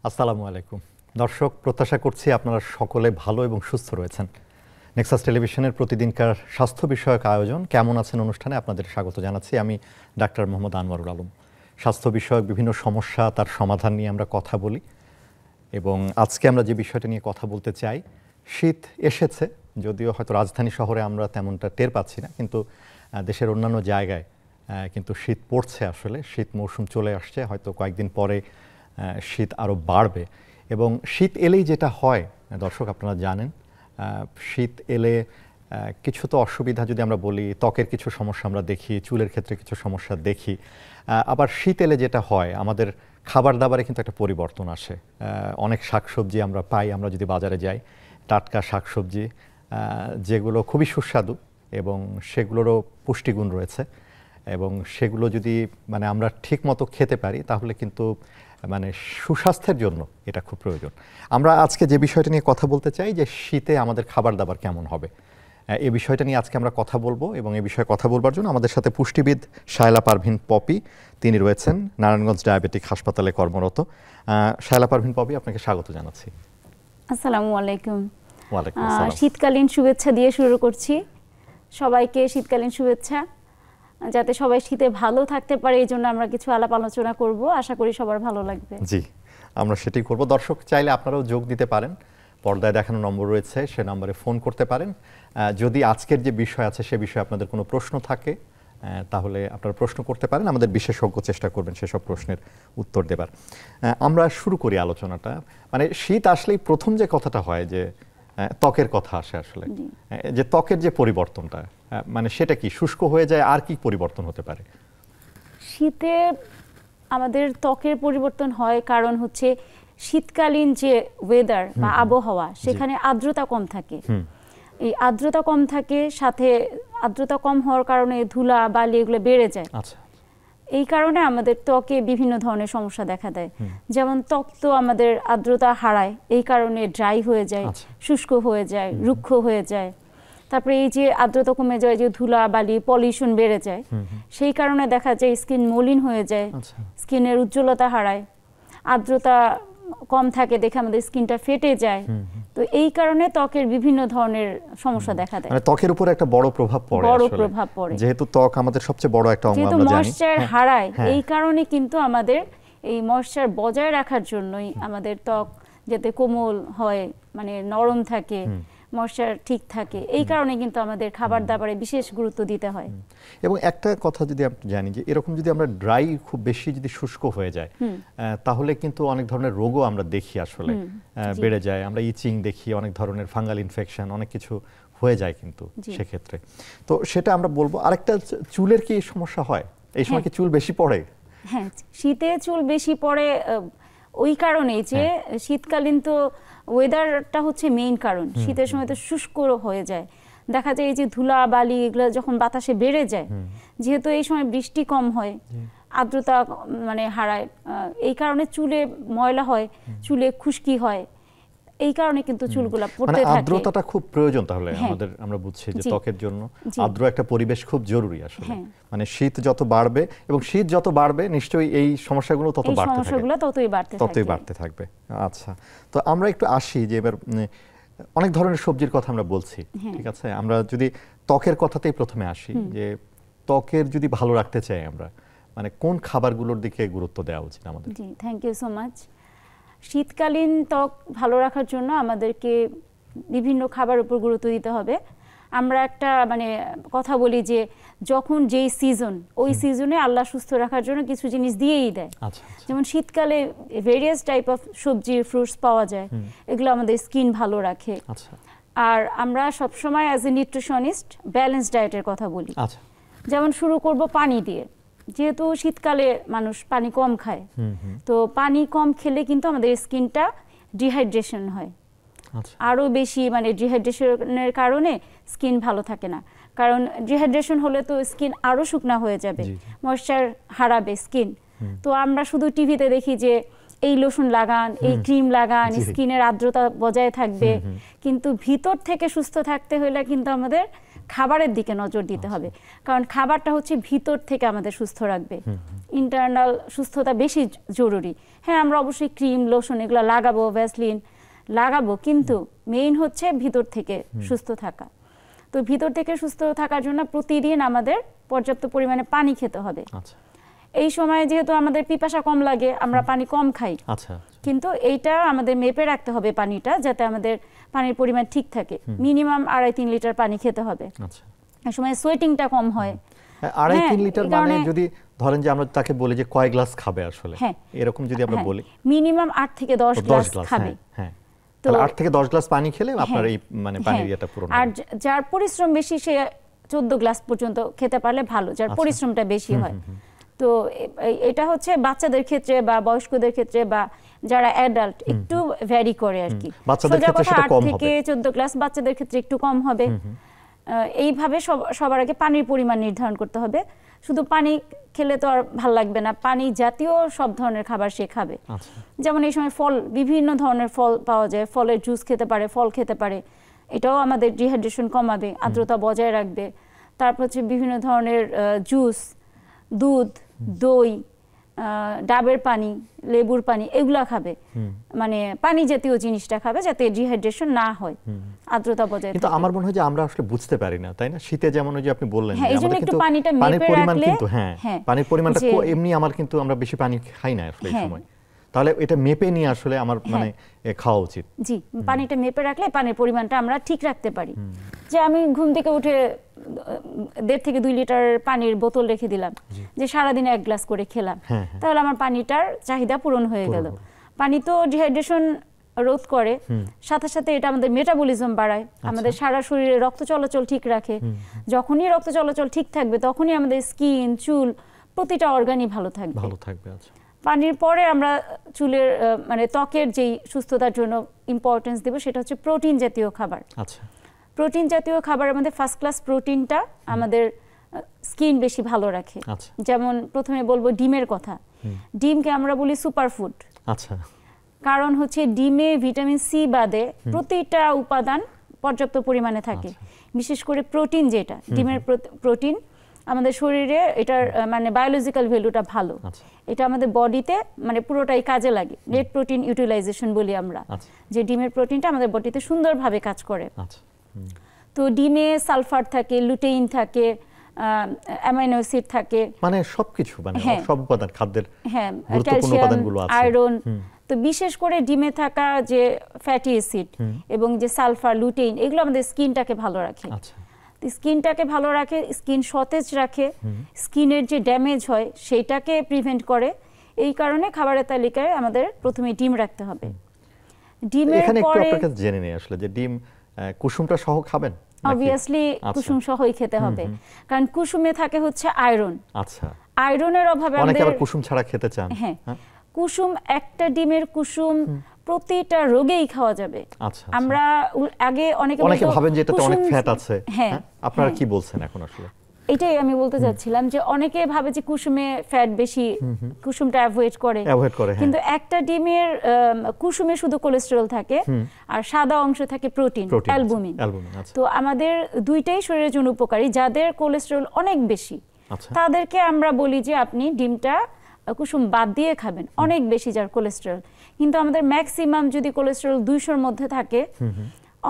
আসসালামু আলাইকুম দর্শক, প্রত্যাশা করছি আপনারা সকলে ভালো এবং সুস্থ রয়েছেন। নেক্সাস টেলিভিশনের প্রতিদিনকার স্বাস্থ্য বিষয়ক আয়োজন কেমন আছেন অনুষ্ঠানে আপনাদের স্বাগত জানাচ্ছি। আমি ডাক্তার মোহাম্মদ আনোয়ারুল আলম। স্বাস্থ্য বিষয়ক বিভিন্ন সমস্যা, তার সমাধান নিয়ে আমরা কথা বলি এবং আজকে আমরা যে বিষয়টা নিয়ে কথা বলতে চাই, শীত এসেছে, যদিও হয়তো রাজধানী শহরে আমরা তেমনটা টের পাচ্ছি না, কিন্তু দেশের অন্যান্য জায়গায় কিন্তু শীত পড়ছে। আসলে শীত মৌসুম চলে আসছে, হয়তো কয়েকদিন পরে শীত আরও বাড়বে। এবং শীত এলেই যেটা হয় দর্শক, আপনারা জানেন, শীত এলে কিছু তো অসুবিধা যদি আমরা বলি, ত্বকের কিছু সমস্যা আমরা দেখি, চুলের ক্ষেত্রে কিছু সমস্যা দেখি। আবার শীত এলে যেটা হয়, আমাদের খাবার দাবারে কিন্তু একটা পরিবর্তন আসে। অনেক শাকসবজি আমরা পাই, আমরা যদি বাজারে যাই, টাটকা শাকসবজি যেগুলো খুবই সুস্বাদু এবং সেগুলোরও পুষ্টিগুণ রয়েছে, এবং সেগুলো যদি আমরা ঠিক মতো খেতে পারি তাহলে কিন্তু সুস্বাস্থ্যের জন্য এটা খুব প্রয়োজন। আমরা আজকে যে বিষয়টা নিয়ে কথা বলতে চাই, যে শীতে আমাদের খাবার দাবার কেমন হবে, এই বিষয়টা নিয়ে আজকে আমরা কথা বলবো। এবং এই বিষয়ে কথা বলবার জন্য আমাদের সাথে পুষ্টিবিদ শায়লা পারভিন পপি, তিনি রয়েছেন নারায়ণগঞ্জ ডায়াবেটিক হাসপাতালে কর্মরত। শায়লা পারভিন পপি, আপনাকে স্বাগত জানাচ্ছি। আসসালামু আলাইকুম। ওয়ালাইকুম আসসালাম। শীতকালীন শুভেচ্ছা দিয়ে শুরু করছি। সবাইকে শীতকালীন শুভেচ্ছা, যাতে সবাই শীতে ভালো থাকতে পারে এই জন্য আমরা কিছু আলাপ আলোচনা করব। আশা করি সবার ভালো লাগবে। জি, আমরা সেটাই করব। দর্শক চাইলে আপনারাও যোগ দিতে পারেন, পর্দায় দেখানো নম্বর রয়েছে, সে নম্বরে ফোন করতে পারেন। যদি আজকের যে বিষয় আছে সে বিষয়ে আপনাদের কোনো প্রশ্ন থাকে তাহলে আপনারা প্রশ্ন করতে পারেন, আমাদের বিশেষজ্ঞ চেষ্টা করবেন সেসব প্রশ্নের উত্তর দেবার। আমরা শুরু করি আলোচনাটা। শীত আসলেই প্রথম যে কথাটা হয় যে ত্বকের কথা আসে। আসলে যে ত্বকের যে পরিবর্তনটা, সেটা কি শুষ্ক হয়ে যায়, আর কি পরিবর্তন হতে পারে? শীতে আমাদের ত্বকের পরিবর্তন হয় কারণ হচ্ছে শীতকালীন যে ওয়েদার বা আবহাওয়া, সেখানে আর্দ্রতা কম থাকে। এই আর্দ্রতা কম থাকে, সাথে আর্দ্রতা কম হওয়ার কারণে ধুলা বালি এগুলো বেড়ে যায়। এই কারণে আমাদের ত্বকে বিভিন্ন ধরনের সমস্যা দেখা দেয়। যেমন ত্বক তো আমাদের আর্দ্রতা হারায়, এই কারণে ড্রাই হয়ে যায়, শুষ্ক হয়ে যায়, রুক্ষ হয়ে যায়। তারপরে এই যে আর্দ্রতা কমে যায়, যে ধুলা বালি পলিউশন বেড়ে যায়, সেই কারণে দেখা যায় স্কিন মলিন হয়ে যায়, স্কিনের উজ্জ্বলতা হারায়। আর্দ্রতা কম থাকে দেখে আমাদের স্কিনটা ফেটে যায়। তো এই কারণে ত্বকের বিভিন্ন ধরনের সমস্যা দেখা দেয়। ত্বকের উপর একটা বড় প্রভাব পড়ে, যেহেতু ত্বক আমাদের সবচেয়ে বড় একটা অঙ্গ, আমরা জানি। ময়েশ্চার হারায়, এই কারণে কিন্তু আমাদের এই ময়েশ্চার বজায় রাখার জন্যই আমাদের ত্বক যাতে কোমল হয়, নরম থাকে, ময়েশ্চার ঠিক থাকে, এই কারণে কিন্তু আমাদের খাবার দাবারে বিশেষ গুরুত্ব দিতে হয়। এবং একটা কথা যদি আমরা জানি, যে এরকম যদি আমরা ড্রাই খুব বেশি যদি শুষ্ক হয়ে যায়, তাহলে কিন্তু অনেক ধরনের রোগও আমরা দেখি আসলে বেড়ে যায়। আমরা ইচিং দেখি, অনেক ধরনের ফাঙ্গাল ইনফেকশন, অনেক কিছু হয়ে যায় কিন্তু সেক্ষেত্রে। তো সেটা আমরা বলবো। আরেকটা, চুলের কি সমস্যা হয় এই সময়? কি চুল বেশি পড়ে? হ্যাঁ, শীতে চুল বেশি পড়ে ওই কারণেই যে শীতকালীন তো ওয়েদারটা হচ্ছে মেইন কারণ। শীতের সময় তো শুষ্ক হয়ে যায়, দেখা যায় এই যে ধুলা বালি এগুলো যখন বাতাসে বেড়ে যায়, যেহেতু এই সময় বৃষ্টি কম হয়, আর্দ্রতা হারায়, এই কারণে চুলে ময়লা হয়, চুলে খুশকি হয়, এই কারণে কিন্তু চুলগুলা পড়তে থাকে। আর্দ্রতাটা খুব প্রয়োজন তাহলে আমাদের, আমরা বুঝছি যে ত্বকের জন্য আর্দ্র একটা পরিবেশ খুব জরুরি আসলে। শীত যত বাড়বে, এবং শীত যত বাড়বে নিশ্চয়ই এই সমস্যাগুলো ততই বাড়তে থাকবে। আচ্ছা, তো আমরা একটু আসি যে এবার অনেক ধরনের সবজির কথা আমরা বলছি, ঠিক আছে? আমরা যদি ত্বকের কথাতেই প্রথমে আসি, যে ত্বকের যদি ভালো রাখতে চাই আমরা, কোন খাবারগুলোর দিকে গুরুত্ব দেওয়া উচিত আমাদের? জি, থ্যাংক ইউ সো মাচ। শীতকালীন ত্বক ভালো রাখার জন্য আমাদেরকে বিভিন্ন খাবার উপর গুরুত্ব দিতে হবে। আমরা একটা কথা বলি যে যখন যেই সিজন, ওই সিজনে আল্লাহ সুস্থ রাখার জন্য কিছু জিনিস দিয়েই দেয়। যেমন শীতকালে ভেরিয়াস টাইপ অফ সবজি ফ্রুটস পাওয়া যায়, এগুলো আমাদের স্কিন ভালো রাখে। আর আমরা সবসময় অ্যাজ এ নিউট্রিশনিস্ট ব্যালেন্স ডায়েটের কথা বলি। যেমন শুরু করব পানি দিয়ে, যেহেতু শীতকালে মানুষ পানি কম খায়, তো পানি কম খেলে কিন্তু আমাদের স্কিনটা ডিহাইড্রেশন হয় আরো বেশি। ডিহাইড্রেশনের কারণে স্কিন ভালো থাকে না, কারণ ডিহাইড্রেশন হলে তো স্কিন আরো শুকনা হয়ে যাবে, ময়েশ্চার হারাবে স্কিন। তো আমরা শুধু টিভিতে দেখি যে এই লোশন লাগান, এই ক্রিম লাগান, স্কিনের আর্দ্রতা বজায় থাকবে, কিন্তু ভিতর থেকে সুস্থ থাকতে হলে কিন্তু আমাদের খাবারের দিকে নজর দিতে হবে, কারণ খাবারটা হচ্ছে ভিতর থেকে আমাদের সুস্থ রাখবে। ইন্টারনাল সুস্থতা বেশি জরুরি। হ্যাঁ, আমরা অবশ্যই ক্রিম, লোশন এগুলো লাগাবো, ভ্যাসলিন লাগাবো, কিন্তু মেইন হচ্ছে ভিতর থেকে সুস্থ থাকা। তো ভিতর থেকে সুস্থ থাকার জন্য প্রতিদিন আমাদের পর্যাপ্ত পরিমাণে পানি খেতে হবে। এই সময় যেহেতু আমাদের পিপাসা কম লাগে, আমরা পানি কম খাই, কিন্তু এইটা আমাদের মেপে রাখতে হবে পানিটা, যাতে আমাদের পানির পরিমাণ ঠিক থাকে। মিনিমাম 2.5-3 লিটার পানি খেতে হবে। এই সময় সোয়েটিংটা কম হয়। 2.5-3 লিটার মানে যদি ধরেন যে আমরা তাকে বলি যে কয় গ্লাস খাবে আসলে, এরকম যদি আমরা বলি মিনিমাম 8 থেকে 10 গ্লাস খাবে। তো 8 থেকে 10 গ্লাস পানি খেলে আপনার এই মানে পানির ইয়েটা পূরণ হবে। আর যার পরিশ্রম বেশি সে 14 গ্লাস পর্যন্ত খেতে পারলে ভালো, যার পরিশ্রমটা বেশি হয়। তো এটা হচ্ছে বাচ্চাদের ক্ষেত্রে বা বয়স্কদের ক্ষেত্রে বা যারা অ্যাডাল্ট একটু ভ্যারি করে আর কি। বাচ্চাদের ক্ষেত্রে সেটা কম 8 থেকে 14 গ্লাস, বাচ্চাদের ক্ষেত্রে একটু কম হবে। এইভাবে সবার আগে পানির পরিমাণ নির্ধারণ করতে হবে। শুধু পানি খেলে তো আর ভালো লাগবে না, পানি জাতীয় সব ধরনের খাবার সে খাবে। যেমন এই সময় ফল, বিভিন্ন ধরনের ফল পাওয়া যায়, ফলের জুস খেতে পারে, ফল খেতে পারে, এটাও আমাদের ডিহাইড্রেশন কমাবে, আর্দ্রতা বজায় রাখবে। তারপর হচ্ছে বিভিন্ন ধরনের জুস, দুধ, দই, ডাবের পানি, লেবুর পানি, এগুলা খাবে, মানে পানি জাতীয় জিনিসটা খাবে যাতে ডিহাইড্রেশন না হয়, আর্দ্রতা বজায় থাকে। কিন্তু আমার মনে হয় যে আমরা আসলে বুঝতে পারি না, তাই না? শীতে যেমন ওই যে আপনি বললেন যে আমাদের কিন্তু পানির পরিমাণ কিন্তু পানির পরিমাণটা এমনি আমরা কিন্তু আমরা বেশি পানি খাই না আসলে এই সময়। তাহলে এটা মেপে নিয়ে আসলে আমার মানে খাওয়া উচিত। জি, পানিটা মেপে রাখলে পানির পরিমাণটা আমরা ঠিক রাখতে পারি। যে আমি ঘুম থেকে উঠে 1.5 থেকে 2 লিটার পানির বোতল রেখে দিলাম, যে সারাদিনে 1 গ্লাস করে খেলাম, তাহলে আমার পানিটার চাহিদা পূরণ হয়ে গেল। পানি তো ডিহাইড্রেশন রোধ করে, সাথে সাথে এটা আমাদের মেটাবলিজম বাড়ায়, আমাদের সারা শরীরে রক্ত চলাচল ঠিক রাখে। যখনই রক্ত চলাচল ঠিক থাকবে তখনই আমাদের স্কিন, চুল, প্রতিটা অর্গানই ভালো থাকবে। আচ্ছা, পানির পরে আমরা চুলের মানে ত্বকের যেই সুস্থতার জন্য ইম্পর্টেন্স দেব সেটা হচ্ছে প্রোটিন জাতীয় খাবার। আচ্ছা, প্রোটিন জাতীয় খাবারের মধ্যে ফার্স্ট ক্লাস প্রোটিনটা আমাদের স্কিন বেশি ভালো রাখে। যেমন প্রথমে বলবো ডিমের কথা। ডিমকে আমরা বলি সুপারফুড। আচ্ছা, কারণ হচ্ছে ডিমে ভিটামিন সি বাদে প্রতিটা উপাদান পর্যাপ্ত পরিমাণে থাকে। বিশেষ করে প্রোটিন, যেটা ডিমের প্রোটিন আমাদের শরীরে এটার মানে বায়োলজিক্যাল ভ্যালুটা ভালো। এটা আমাদের বডিতে মানে পুরোটাই কাজে লাগে। নেট প্রোটিন ইউটিলাইজেশন বলি আমরা, যে ডিমের প্রোটিনটা আমাদের বডিতে সুন্দরভাবে কাজ করে। তো ডিমে সালফার থাকে, লুটেইন থাকে, অ্যামাইনো অ্যাসিড থাকে, মানে সবকিছু, মানে সব উপাদান, খাদ্যের গুরুত্বপূর্ণ উপাদানগুলো আছে, আয়রন। তো বিশেষ করে ডিমে থাকা যে ফ্যাটি অ্যাসিড এবং যে সালফার, লুটেইন, এগুলো আমাদের স্কিনটাকে ভালো রাখে। স্কিনটাকে ভালো রাখে, স্কিন সতেজ রাখে, স্কিনের যে ড্যামেজ হয় সেটাকে প্রিভেন্ট করে। এই কারণে খাবারের তালিকায় আমাদের প্রথমে ডিম রাখতে হবে। ডিমের এখানে একটু পরে আপনার কাছে জেনে নেই আসলে যে ডিম কুসুমটা সহ খাবেন? অবভিয়াসলি কুসুম সহই খেতে হবে, কারণ কুসুমে থাকে হচ্ছে আয়রন। আচ্ছা, আয়রনের অভাবে অনেকে আবার কুসুম ছাড়া খেতে চান। হ্যাঁ, কুসুম, একটা ডিমের কুসুম প্রতিটা রোগেই খাওয়া যাবে। আমরা আগে অনেকে ভাবেন যে এটাতে অনেক ফ্যাট আছে, আপনারা কি বলছেন এখন আসলে? এটাই আমি বলতে চাচ্ছিলাম যে অনেকে ভাবে যে কুসুমে ফ্যাট বেশি, কুসুমটা অ্যাভয়েড করে, কিন্তু একটা ডিমের কুসুমে শুধু কোলেস্টেরল থাকে আর সাদা অংশ থাকে প্রোটিন, অ্যালবুমিন। তো আমাদের দুইটাই শরীরের জন্য উপকারী। যাদের কোলেস্টেরল অনেক বেশি তাদেরকে আমরা বলি যে আপনি ডিমটা কুসুম বাদ দিয়ে খাবেন, অনেক বেশি যার কোলেস্টেরল। কিন্তু আমাদের ম্যাক্সিমাম যদি কোলেস্টেরল 200-র মধ্যে থাকে,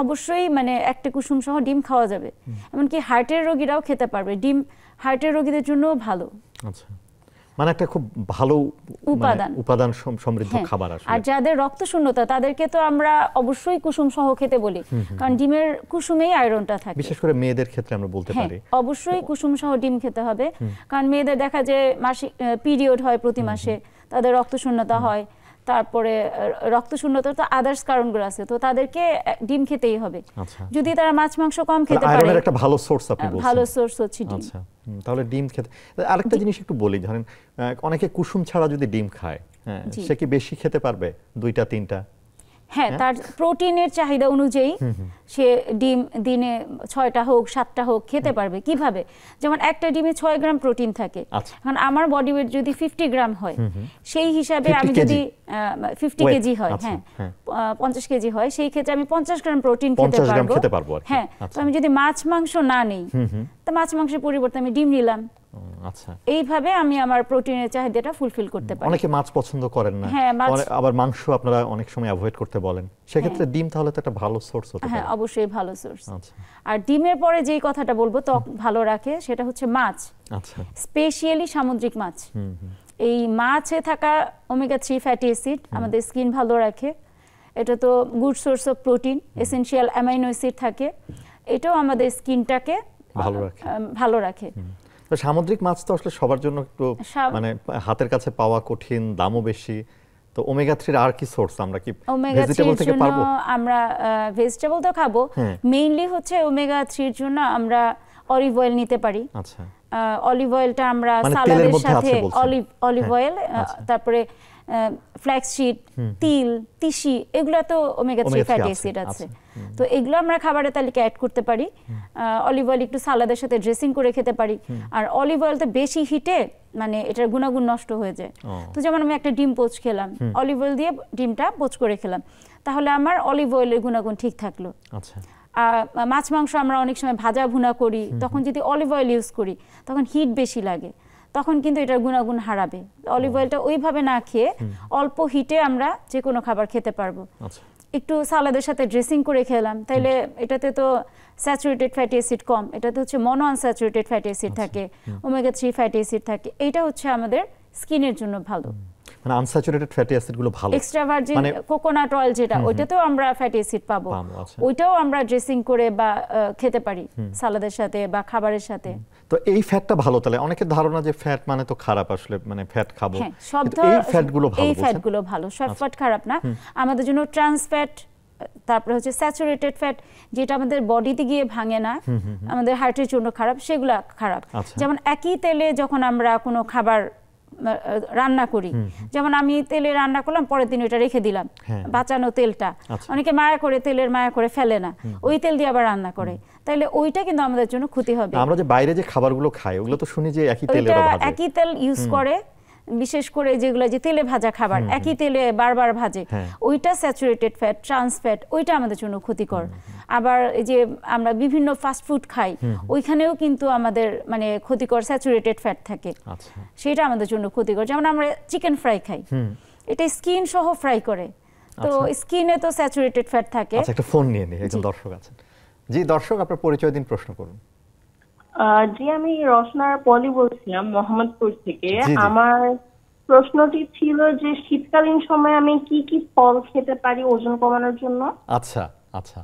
অবশ্যই মানে একটা কুসুম সহ ডিম খাওয়া যাবে। এমনকি হার্টের রোগীরাও খেতে পারবে ডিম, হার্টের রোগীদের জন্যও ভালো। আচ্ছা, মানে একটা খুব ভালো উপাদান সমৃদ্ধ খাবার আসলে। আর যাদের রক্ত শূন্যতা তাদেরকে তো আমরা অবশ্যই কুসুম সহ খেতে বলি, কারণ ডিমের কুসুমেই আয়রনটা থাকে। বিশেষ করে মেয়েদের ক্ষেত্রে আমরা বলতে পারি অবশ্যই কুসুম সহ ডিম খেতে হবে, কারণ মেয়েদের দেখা যায় মাসিক পিরিয়ড হয় প্রতি মাসে, তাদের রক্ত শূন্যতা হয়, তারপরে রক্ত শূন্যতা তো আদার্স কারণগুলো আছে, তো তাদেরকে ডিম খেতেই হবে। যদি তারা মাছ মাংস কম খেতে পারে, আয়রনের একটা ভালো সোর্স আপনি বলছেন। ভালো সোর্স হচ্ছে ডিম। আচ্ছা, তাহলে ডিম খেতে। আরেকটা জিনিস একটু বলি, ধরেন অনেকে কুসুম ছাড়া যদি ডিম খায়, সে কি বেশি খেতে পারবে? 2টা 3টা? হ্যাঁ, তার প্রোটিনের চাহিদা অনুযায়ী সে ডিম দিনে 6টা হোক 7টা হোক খেতে পারবে। কিভাবে? যেমন একটা ডিমে 6 গ্রাম প্রোটিন থাকে। এখন আমার বডি ওয়েট যদি 50 গ্রাম হয়, সেই হিসাবে আমি যদি 50 কেজি হয়, হ্যাঁ 50 কেজি হয়, সেই ক্ষেত্রে আমি 50 গ্রাম প্রোটিন খেতে পারবো। হ্যাঁ, তো আমি যদি মাছ মাংস না নেই, তো মাছ মাংসের পরিবর্তে আমি ডিম নিলাম। আচ্ছা, এইভাবে আমি আমার প্রোটিনের চাহিদাটা ফুলফিল করতে পারি। অনেকে মাছ পছন্দ করেন না, আবার মাংস আপনারা অনেক সময় অ্যাভয়েড করতে বলেন, সেক্ষেত্রে ডিম তাহলে তো একটা ভালো সোর্স হতে পারে। হ্যাঁ, অবশ্যই ভালো সোর্স। আর ডিমের পরে যেই কথাটা বলবো ত্বক ভালো রাখে, সেটা হচ্ছে মাছ। আচ্ছা, স্পেশালি সামুদ্রিক মাছ। এই মাছে থাকা ওমেগা 3 ফ্যাটি অ্যাসিড আমাদের স্কিন ভালো রাখে। এটা তো good source of protein, essential amino acid থাকে, এটাও আমাদের স্কিনটাকে ভালো রাখে। সামুদ্রিক মাছ তো আসলে সবার জন্য একটু মানে হাতের কাছে পাওয়া কঠিন, দামও বেশি। তো ওমেগা 3 আর কি সোর্স? আমরা কি ভেজিটেবল থেকে পাবো? আমরা ভেজিটেবল তো খাবো, মেইনলি হচ্ছে ওমেগা 3 এর জন্য আমরা অলিভ অয়েল নিতে পারি। আচ্ছা, অলিভ অয়েলটা আমরা সালাদের সাথে অলিভ অয়েল, তারপরে ফ্ল্যাক্স সিড, তিল, তিসি, এগুলো তো ওমেগা 3 ফ্যাটি অ্যাসিড আছে। তো এগুলো আমরা খাবারের তালিকায় অ্যাড করতে পারি। অলিভ অয়েল একটু সালাদের সাথে ড্রেসিং করে খেতে পারি। আর অলিভ অয়েল তো বেশি হিটে মানে এটার গুণাগুণ নষ্ট হয়ে যায়। তো যেমন আমি একটা ডিম পোচ খেলাম, অলিভ অয়েল দিয়ে ডিমটা পোচ করে খেলাম, তাহলে আমার অলিভ অয়েলের গুণাগুণ ঠিক থাকলো। আচ্ছা, মাছ মাংস আমরা অনেক সময় ভাজা ভুনা করি, তখন যদি অলিভ অয়েল ইউজ করি তখন হিট বেশি লাগে, তখন কিন্তু এটার গুণাগুণ হারাবে। অলিভ অয়েলটা ওইভাবে না খেয়ে অল্প হিটে আমরা যে কোনো খাবার খেতে পারবো। একটু সালাদের সাথে ড্রেসিং করে খেলাম, তাইলে এটাতে তো স্যাচুরেটেড ফ্যাটি অ্যাসিড কম, এটাতে হচ্ছে মনো আনস্যাচুরেটেড ফ্যাটি অ্যাসিড থাকে, ওমেগা 3 ফ্যাটি অ্যাসিড থাকে। এইটা হচ্ছে আমাদের স্কিনের জন্য ভালো। মানে আনস্যাচুরেটেড ফ্যাটি অ্যাসিড গুলো ভালো। এক্সট্রা ভার্জিন কোকোনাট অয়েল যেটা, ওইটাতেও আমরা ফ্যাটি অ্যাসিড পাবো, ওইটাও আমরা ড্রেসিং করে বা খেতে পারি সালাদের সাথে বা খাবারের সাথে। তো এই ফ্যাটটা ভালো, তাহলে অনেকের ধারণা যে ফ্যাট মানে তো খারাপ, আসলে মানে ফ্যাট খাবো, এই ফ্যাটগুলো ভালো? এই ফ্যাটগুলো ভালো, সব ফ্যাট খারাপ না। আমাদের জন্য ট্রান্স ফ্যাট, তারপরে হচ্ছে স্যাচুরেটেড ফ্যাট যেটা আমাদের বডিতে গিয়ে ভাঙে না, আমাদের হার্টের জন্য খারাপ, সেগুলো খারাপ। যেমন একই তেলে যখন আমরা কোনো খাবার রান্না করি, যেমন আমি তেলে রান্না করলাম, পরের দিন ওইটা রেখে দিলাম, বাঁচানো তেলটা, অনেকে মায়া করে তেলের মায়া করে ফেলে না, ওই তেল দিয়ে আবার রান্না করে, তাহলে ওইটা কিন্তু আমাদের জন্য ক্ষতি হবে। আমরা যে বাইরে যে খাবারগুলো খাই ওগুলো তো শুনি যে একই তেল ইউজ করে, বিশেষ করে যেগুলো যে তেলে ভাজা খাবার, একই তেলে বারবার ভাজে, ওইটা স্যাচুরেটেড ফ্যাট, ট্রান্স ফ্যাট, ওইটা আমাদের জন্য ক্ষতিকর। আবার এই যে আমরা বিভিন্ন ফাস্ট ফুড খাই, ওইখানেও কিন্তু আমাদের মানে ক্ষতিকর স্যাচুরেটেড ফ্যাট থাকে, সেটা আমাদের জন্য ক্ষতিকর। যেমন আমরা চিকেন ফ্রাই খাই, এটা স্কিন সহ ফ্রাই করে, তো স্কিনে তো স্যাচুরেটেড ফ্যাট থাকে। একটা ফোন নিয়ে নিই, একজন দর্শক আছেন। জি দর্শক, আপনার পরিচয় দিন, প্রশ্ন করুন। জি, আমি রসনার পলি বলছিলাম মোহাম্মদপুর থেকে। আমার প্রশ্নটি ছিল যে শীতকালীন সময়ে আমি কি কি ফল খেতে পারি ওজন কমানোর জন্য? আচ্ছা আচ্ছা,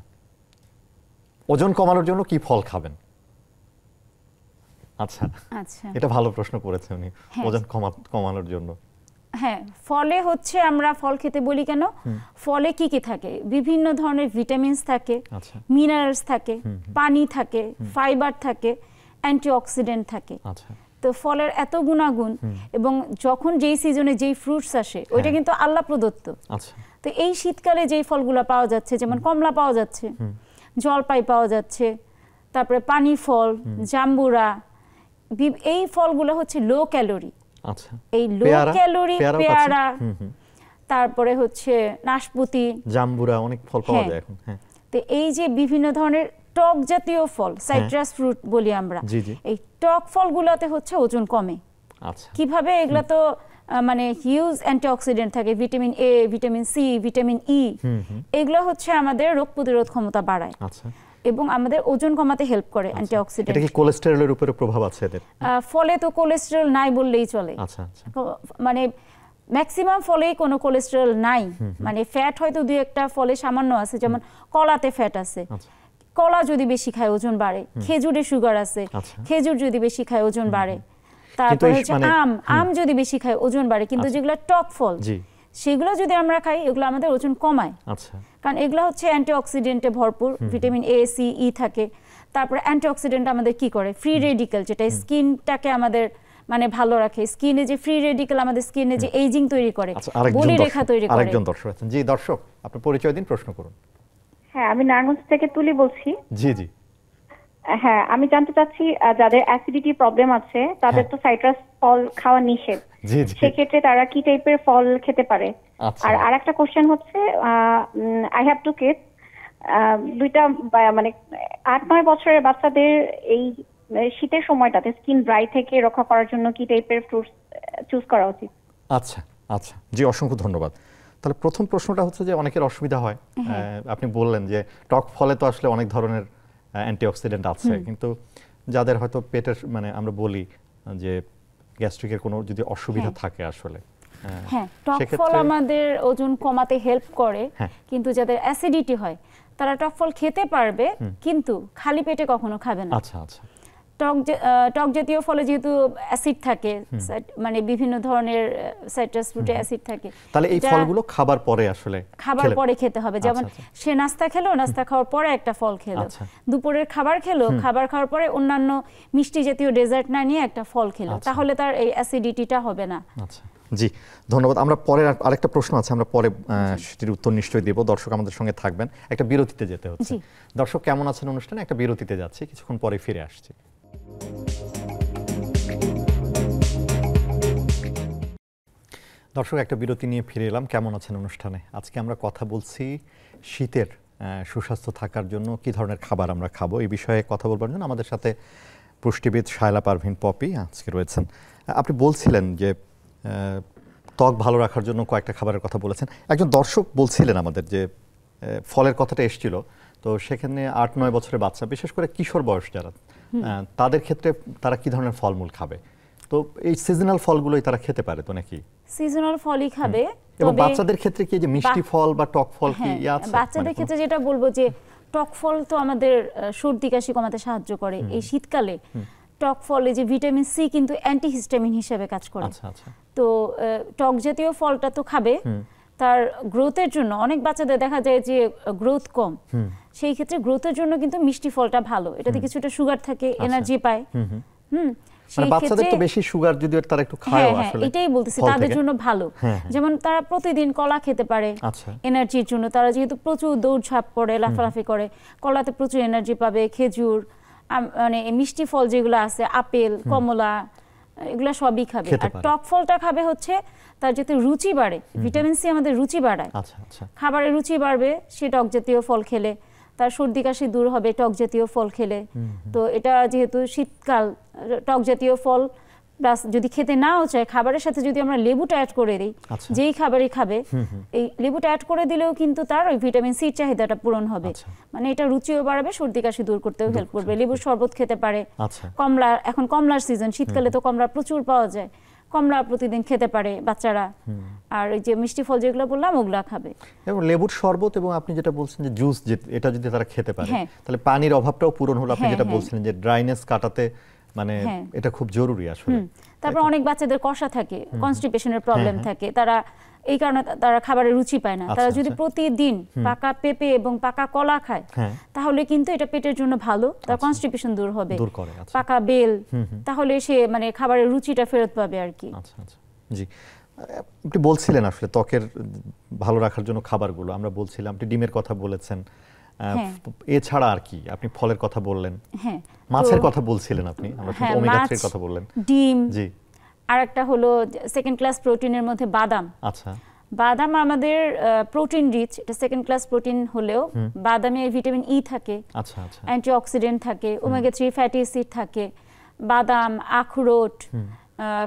ওজন কমানোর জন্য কি ফল খাবেন? আচ্ছা আচ্ছা, এটা ভালো প্রশ্ন করেছে উনি, ওজন কমানোর জন্য। হ্যাঁ, ফলে হচ্ছে আমরা ফল খেতে বলি কেন, ফলে কি কি থাকে? বিভিন্ন ধরনের ভিটামিনস থাকে, মিনারেলস থাকে, পানি থাকে, ফাইবার থাকে, অ্যান্টিঅক্সিডেন্ট থাকে। তো ফলের এত গুণাগুণ, এবং যখন যেই সিজনে যেই ফ্রুটস আসে ওইটা কিন্তু আল্লাহ প্রদত্ত। তো এই শীতকালে যেই ফলগুলো পাওয়া যাচ্ছে, যেমন কমলা পাওয়া যাচ্ছে, জলপাই পাওয়া যাচ্ছে, তারপরে পানি ফল, জাম্বুরা, এই ফলগুলো হচ্ছে লো ক্যালোরি। এই লো ক্যালোরি পেয়ারা, তারপরে হচ্ছে নাশপাতি, জাম্বুরা, অনেক ফল পাওয়া যায় এখন। তো এই যে বিভিন্ন ধরনের টক জাতীয় ফল, সাইট্রাস ফ্রুট বলি আমরা, এই টক ফলগুলোতে হচ্ছে ওজন কমে। কিভাবে? এগুলো তো মানে হিউজ অ্যান্টিঅক্সিডেন্ট থাকে, vitamin A, vitamin C, vitamin E, এগুলো হচ্ছে আমাদের রোগ প্রতিরোধ ক্ষমতা বাড়ায় এবং আমাদের ওজন কমাতে হেল্প করে। অ্যান্টিঅক্সিডেন্ট। এটা কি কোলেস্টেরলের উপরে প্রভাব আছে এদের? ফলে তো কোলেস্টেরল নাই বললেই চলে। মানে ম্যাক্সিমাম ফলেই কোনো কোলেস্টেরল নাই, মানে ফ্যাট হয়তো দুই একটা ফলে সামান্য আছে, যেমন কলাতে ফ্যাট আছে, কলা যদি বেশি খায় ওজন বাড়ে, খেজুরে সুগার আছে, খেজুর যদি বেশি খায় ওজন বাড়ে, তারপরে হচ্ছে আম যদি বেশি খায় ওজন বাড়ে, কিন্তু যেগুলো টক ফল সেগুলো যদি আমরা খাই এগুলো আমাদের ওজন কমায়, কারণ এগুলো হচ্ছে অ্যান্টিঅক্সিডেন্টে ভরপুর, ভিটামিন এ, সি, ই থাকে। তারপরে অ্যান্টিঅক্সিডেন্ট আমাদের কি করে? ফ্রি রেডিক্যাল, যেটা স্কিনটাকে আমাদের মানে ভালো রাখে, স্কিনে যে ফ্রি রেডিক্যাল আমাদের স্কিনে যে এইজিং তৈরি করে, বলি রেখা তৈরি করে। আরেকজন দর্শক আছেন। জি দর্শক, আপনার পরিচয় দিন, প্রশ্ন করুন। হ্যাঁ, আমি নারায়ণগঞ্জ থেকে তুলি বলছি। জি জি। হ্যাঁ, আমি জানতে চাচ্ছি যাদের অ্যাসিডিটি প্রবলেম আছে তাদের তো সাইট্রাস ফল খাওয়া নিষেধ, জি জি। সেক্ষেত্রে তারা কি টাইপের ফল খেতে পারে? আর আরেকটা কোশ্চেন হচ্ছে, আই হ্যাভ টু কিডস, দুইটা মানে 8-9 বছরের বাচ্চাদের এই শীতের সময়টাতে স্কিন ড্রাই থেকে রক্ষা করার জন্য কি টাইপের ফ্রুটস চুজ করা উচিত? আচ্ছা আচ্ছা, জি অসংখ্য ধন্যবাদ। তাহলে প্রথম প্রশ্নটা হচ্ছে যে অনেকের অসুবিধা হয়, আপনি বললেন যে টক ফলে তো আসলে অনেক ধরনের অ্যান্টিঅক্সিডেন্ট আছে, কিন্তু যাদের হয়তো পেটের মানে আমরা বলি যে গ্যাস্ট্রিকের কোনো যদি অসুবিধা থাকে আসলে, হ্যাঁ, টক ফল আমাদের ওজন কমাতে হেল্প করে, কিন্তু যাদের অ্যাসিডিটি হয় তারা টক ফল খেতে পারবে, কিন্তু খালি পেটে কখনো খাবে না। আচ্ছা আচ্ছা। টক জাতীয় ফলে যেহেতু অ্যাসিড থাকে, মানে বিভিন্ন ধরনের সাইট্রাস ফ্রুটে অ্যাসিড থাকে, তাহলে এই ফলগুলো খাবার পরে আসলে খাবার পরে খেতে হবে। যেমন সে নাস্তা খেলো, নাস্তা খাওয়ার পরে একটা ফল খেলো, দুপুরের খাবার খেলো, খাবার খাওয়ার পরে অন্যান্য মিষ্টি জাতীয় ডেজার্ট না নিয়ে একটা ফল খেলো, তাহলে তার এই অ্যাসিডিটিটা হবে না। আচ্ছা, জি ধন্যবাদ। আমরা পরে আরেকটা প্রশ্ন আছে, আমরা পরে সেটির উত্তর নিশ্চয়ই দেব। দর্শক আমাদের সঙ্গে থাকবেন, একটা বিরতিতে যেতে হচ্ছে। দর্শক কেমন আছেন অনুষ্ঠানে, একটা বিরতিতে যাচ্ছি, কিছুক্ষণ পরে ফিরে আসছি। দর্শক একটা বিরতি নিয়ে ফিরে এলাম। কেমন আছেন অনুষ্ঠানে। আজকে আমরা কথা বলছি শীতের সুস্বাস্থ্য থাকার জন্য কি ধরনের খাবার আমরা খাবো, এই বিষয়ে কথা বলবার জন্য আমাদের সাথে পুষ্টিবিদ শায়লা পারভিন পপি আজকে রয়েছেন। আপনি বলছিলেন যে ত্বক ভালো রাখার জন্য কয়েকটা খাবারের কথা বলেছেন। একজন দর্শক বলছিলেন আমাদের যে ফলের কথাটা এসেছিল, তো সেখানে 8-9 বছরের বাচ্চা, বিশেষ করে কিশোর বয়স যারা, তাদের ক্ষেত্রে তারা কি ধরনের ফলমূল খাবে? তো এই সিজনাল ফলগুলোই তারা খেতে পারে তো নাকি? সিজনাল ফলই খাবে। এবং বাচ্চাদের ক্ষেত্রে কি যে মিষ্টি ফল বা টক ফল কি আছে? বাচ্চাদের ক্ষেত্রে যেটা বলবো যে টক ফল তো আমাদের সর্দি কাশি কমাতে সাহায্য করে। এই শীতকালে টক ফলে যে ভিটামিন সি কিন্তু অ্যান্টিহিস্টামিন হিসেবে কাজ করে। আচ্ছা আচ্ছা। তো টক জাতীয় ফলটা তো খাবে, তার গ্রোথের জন্য। অনেক বাচ্চাদের দেখা যায় যে গ্রোথ কম, সেই ক্ষেত্রে গ্রোথের জন্য কিন্তু মিষ্টি ফলটা ভালো, এটাতে কিছুটা সুগার থাকে, এনার্জি পায়। মানে বাচ্চাদের তো বেশি সুগার যদিও তারা একটু খায় আসলে, এটাই বলতেছি, তাদের জন্য ভালো। যেমন তারা প্রতিদিন কলা খেতে পারে এনার্জির জন্য, তারা যেহেতু প্রচুর দৌড়ঝাঁপ করে, লাফালাফি করে, কলাতে প্রচুর এনার্জি পাবে। খেজুর, মানে মিষ্টি ফল যেগুলো আছে, আপেল, কমলা, এগুলা সবই খাবে। আর টক ফলটা খাবে হচ্ছে তার যাতে রুচি বাড়ে, ভিটামিন সি আমাদের রুচি বাড়ায়, খাবারের রুচি বাড়বে সে টক জাতীয় ফল খেলে, তার সর্দি কাশি দূর হবে টক জাতীয় ফল খেলে। তো এটা যেহেতু শীতকাল, টক জাতীয় ফল প্লাস যদি খেতে নাও চায়, খাবারের সাথে যদি আমরা লেবুটা অ্যাড করে দিই, যেই খাবারই খাবে এই লেবুটা অ্যাড করে দিলেও কিন্তু তার ওই ভিটামিন সি চাহিদাটা পূরণ হবে। মানে এটা রুচিও বাড়াবে, সর্দি কাশি দূর করতেও হেল্প করবে। লেবুর শরবত খেতে পারে। কমলা, এখন কমলার সিজন, শীতকালে তো কমলা প্রচুর পাওয়া যায়, কমলা প্রতিদিন খেতে পারে বাচ্চারা। আর এই যে মিষ্টি ফল যেগুলো বললাম ওগুলা খাবে। এবং লেবুর শরবত, এবং আপনি যেটা বলছেন যে জুস, এটা যদি তারা খেতে পারে তাহলে পানির অভাবটাও পূরণ হলো। আপনি যেটা বলছিলেন যে ড্রাইনেস কাটাতে, মানে এটা খুব জরুরি আসলে। তারপর অনেক বাচ্চাদের কষা থাকে, কনস্টিপেশনের প্রবলেম থাকে, তারা এই কারণে তারা খাবারের রুচি পায় না। তারা যদি প্রতিদিন পাকা পেঁপে এবং পাকা কলা খায় তাহলে কিন্তু এটা পেটের জন্য ভালো, তার কনস্টিপেশন দূর হবে। পাকা বেল, তাহলে সে মানে খাবারের রুচিটা ফেরত পাবে আর কি। আচ্ছা আচ্ছা, জি। আপনি বলছিলেন আসলে ত্বকের ভালো রাখার জন্য খাবারগুলো, আমরা বলছিলাম আপনি ডিমের কথা বলেছেন, এছাড়া আর কি আপনি ফলের কথা বললেন, মাছের কথা বলছিলেন আপনি, আমরা ওমেগা 3 এর কথা বললেন, ডিম, জি। আর একটা হলো সেকেন্ড ক্লাস প্রোটিনের মধ্যে বাদাম। আচ্ছা, বাদাম আমাদের প্রোটিন রিচ, এটা সেকেন্ড ক্লাস প্রোটিন হলেও বাদামে ভিটামিন ই থাকে, আচ্ছা আচ্ছা, অ্যান্টিঅক্সিডেন্ট থাকে, ওমেগা 3 ফ্যাটি অ্যাসিড থাকে। বাদাম, আখরোট,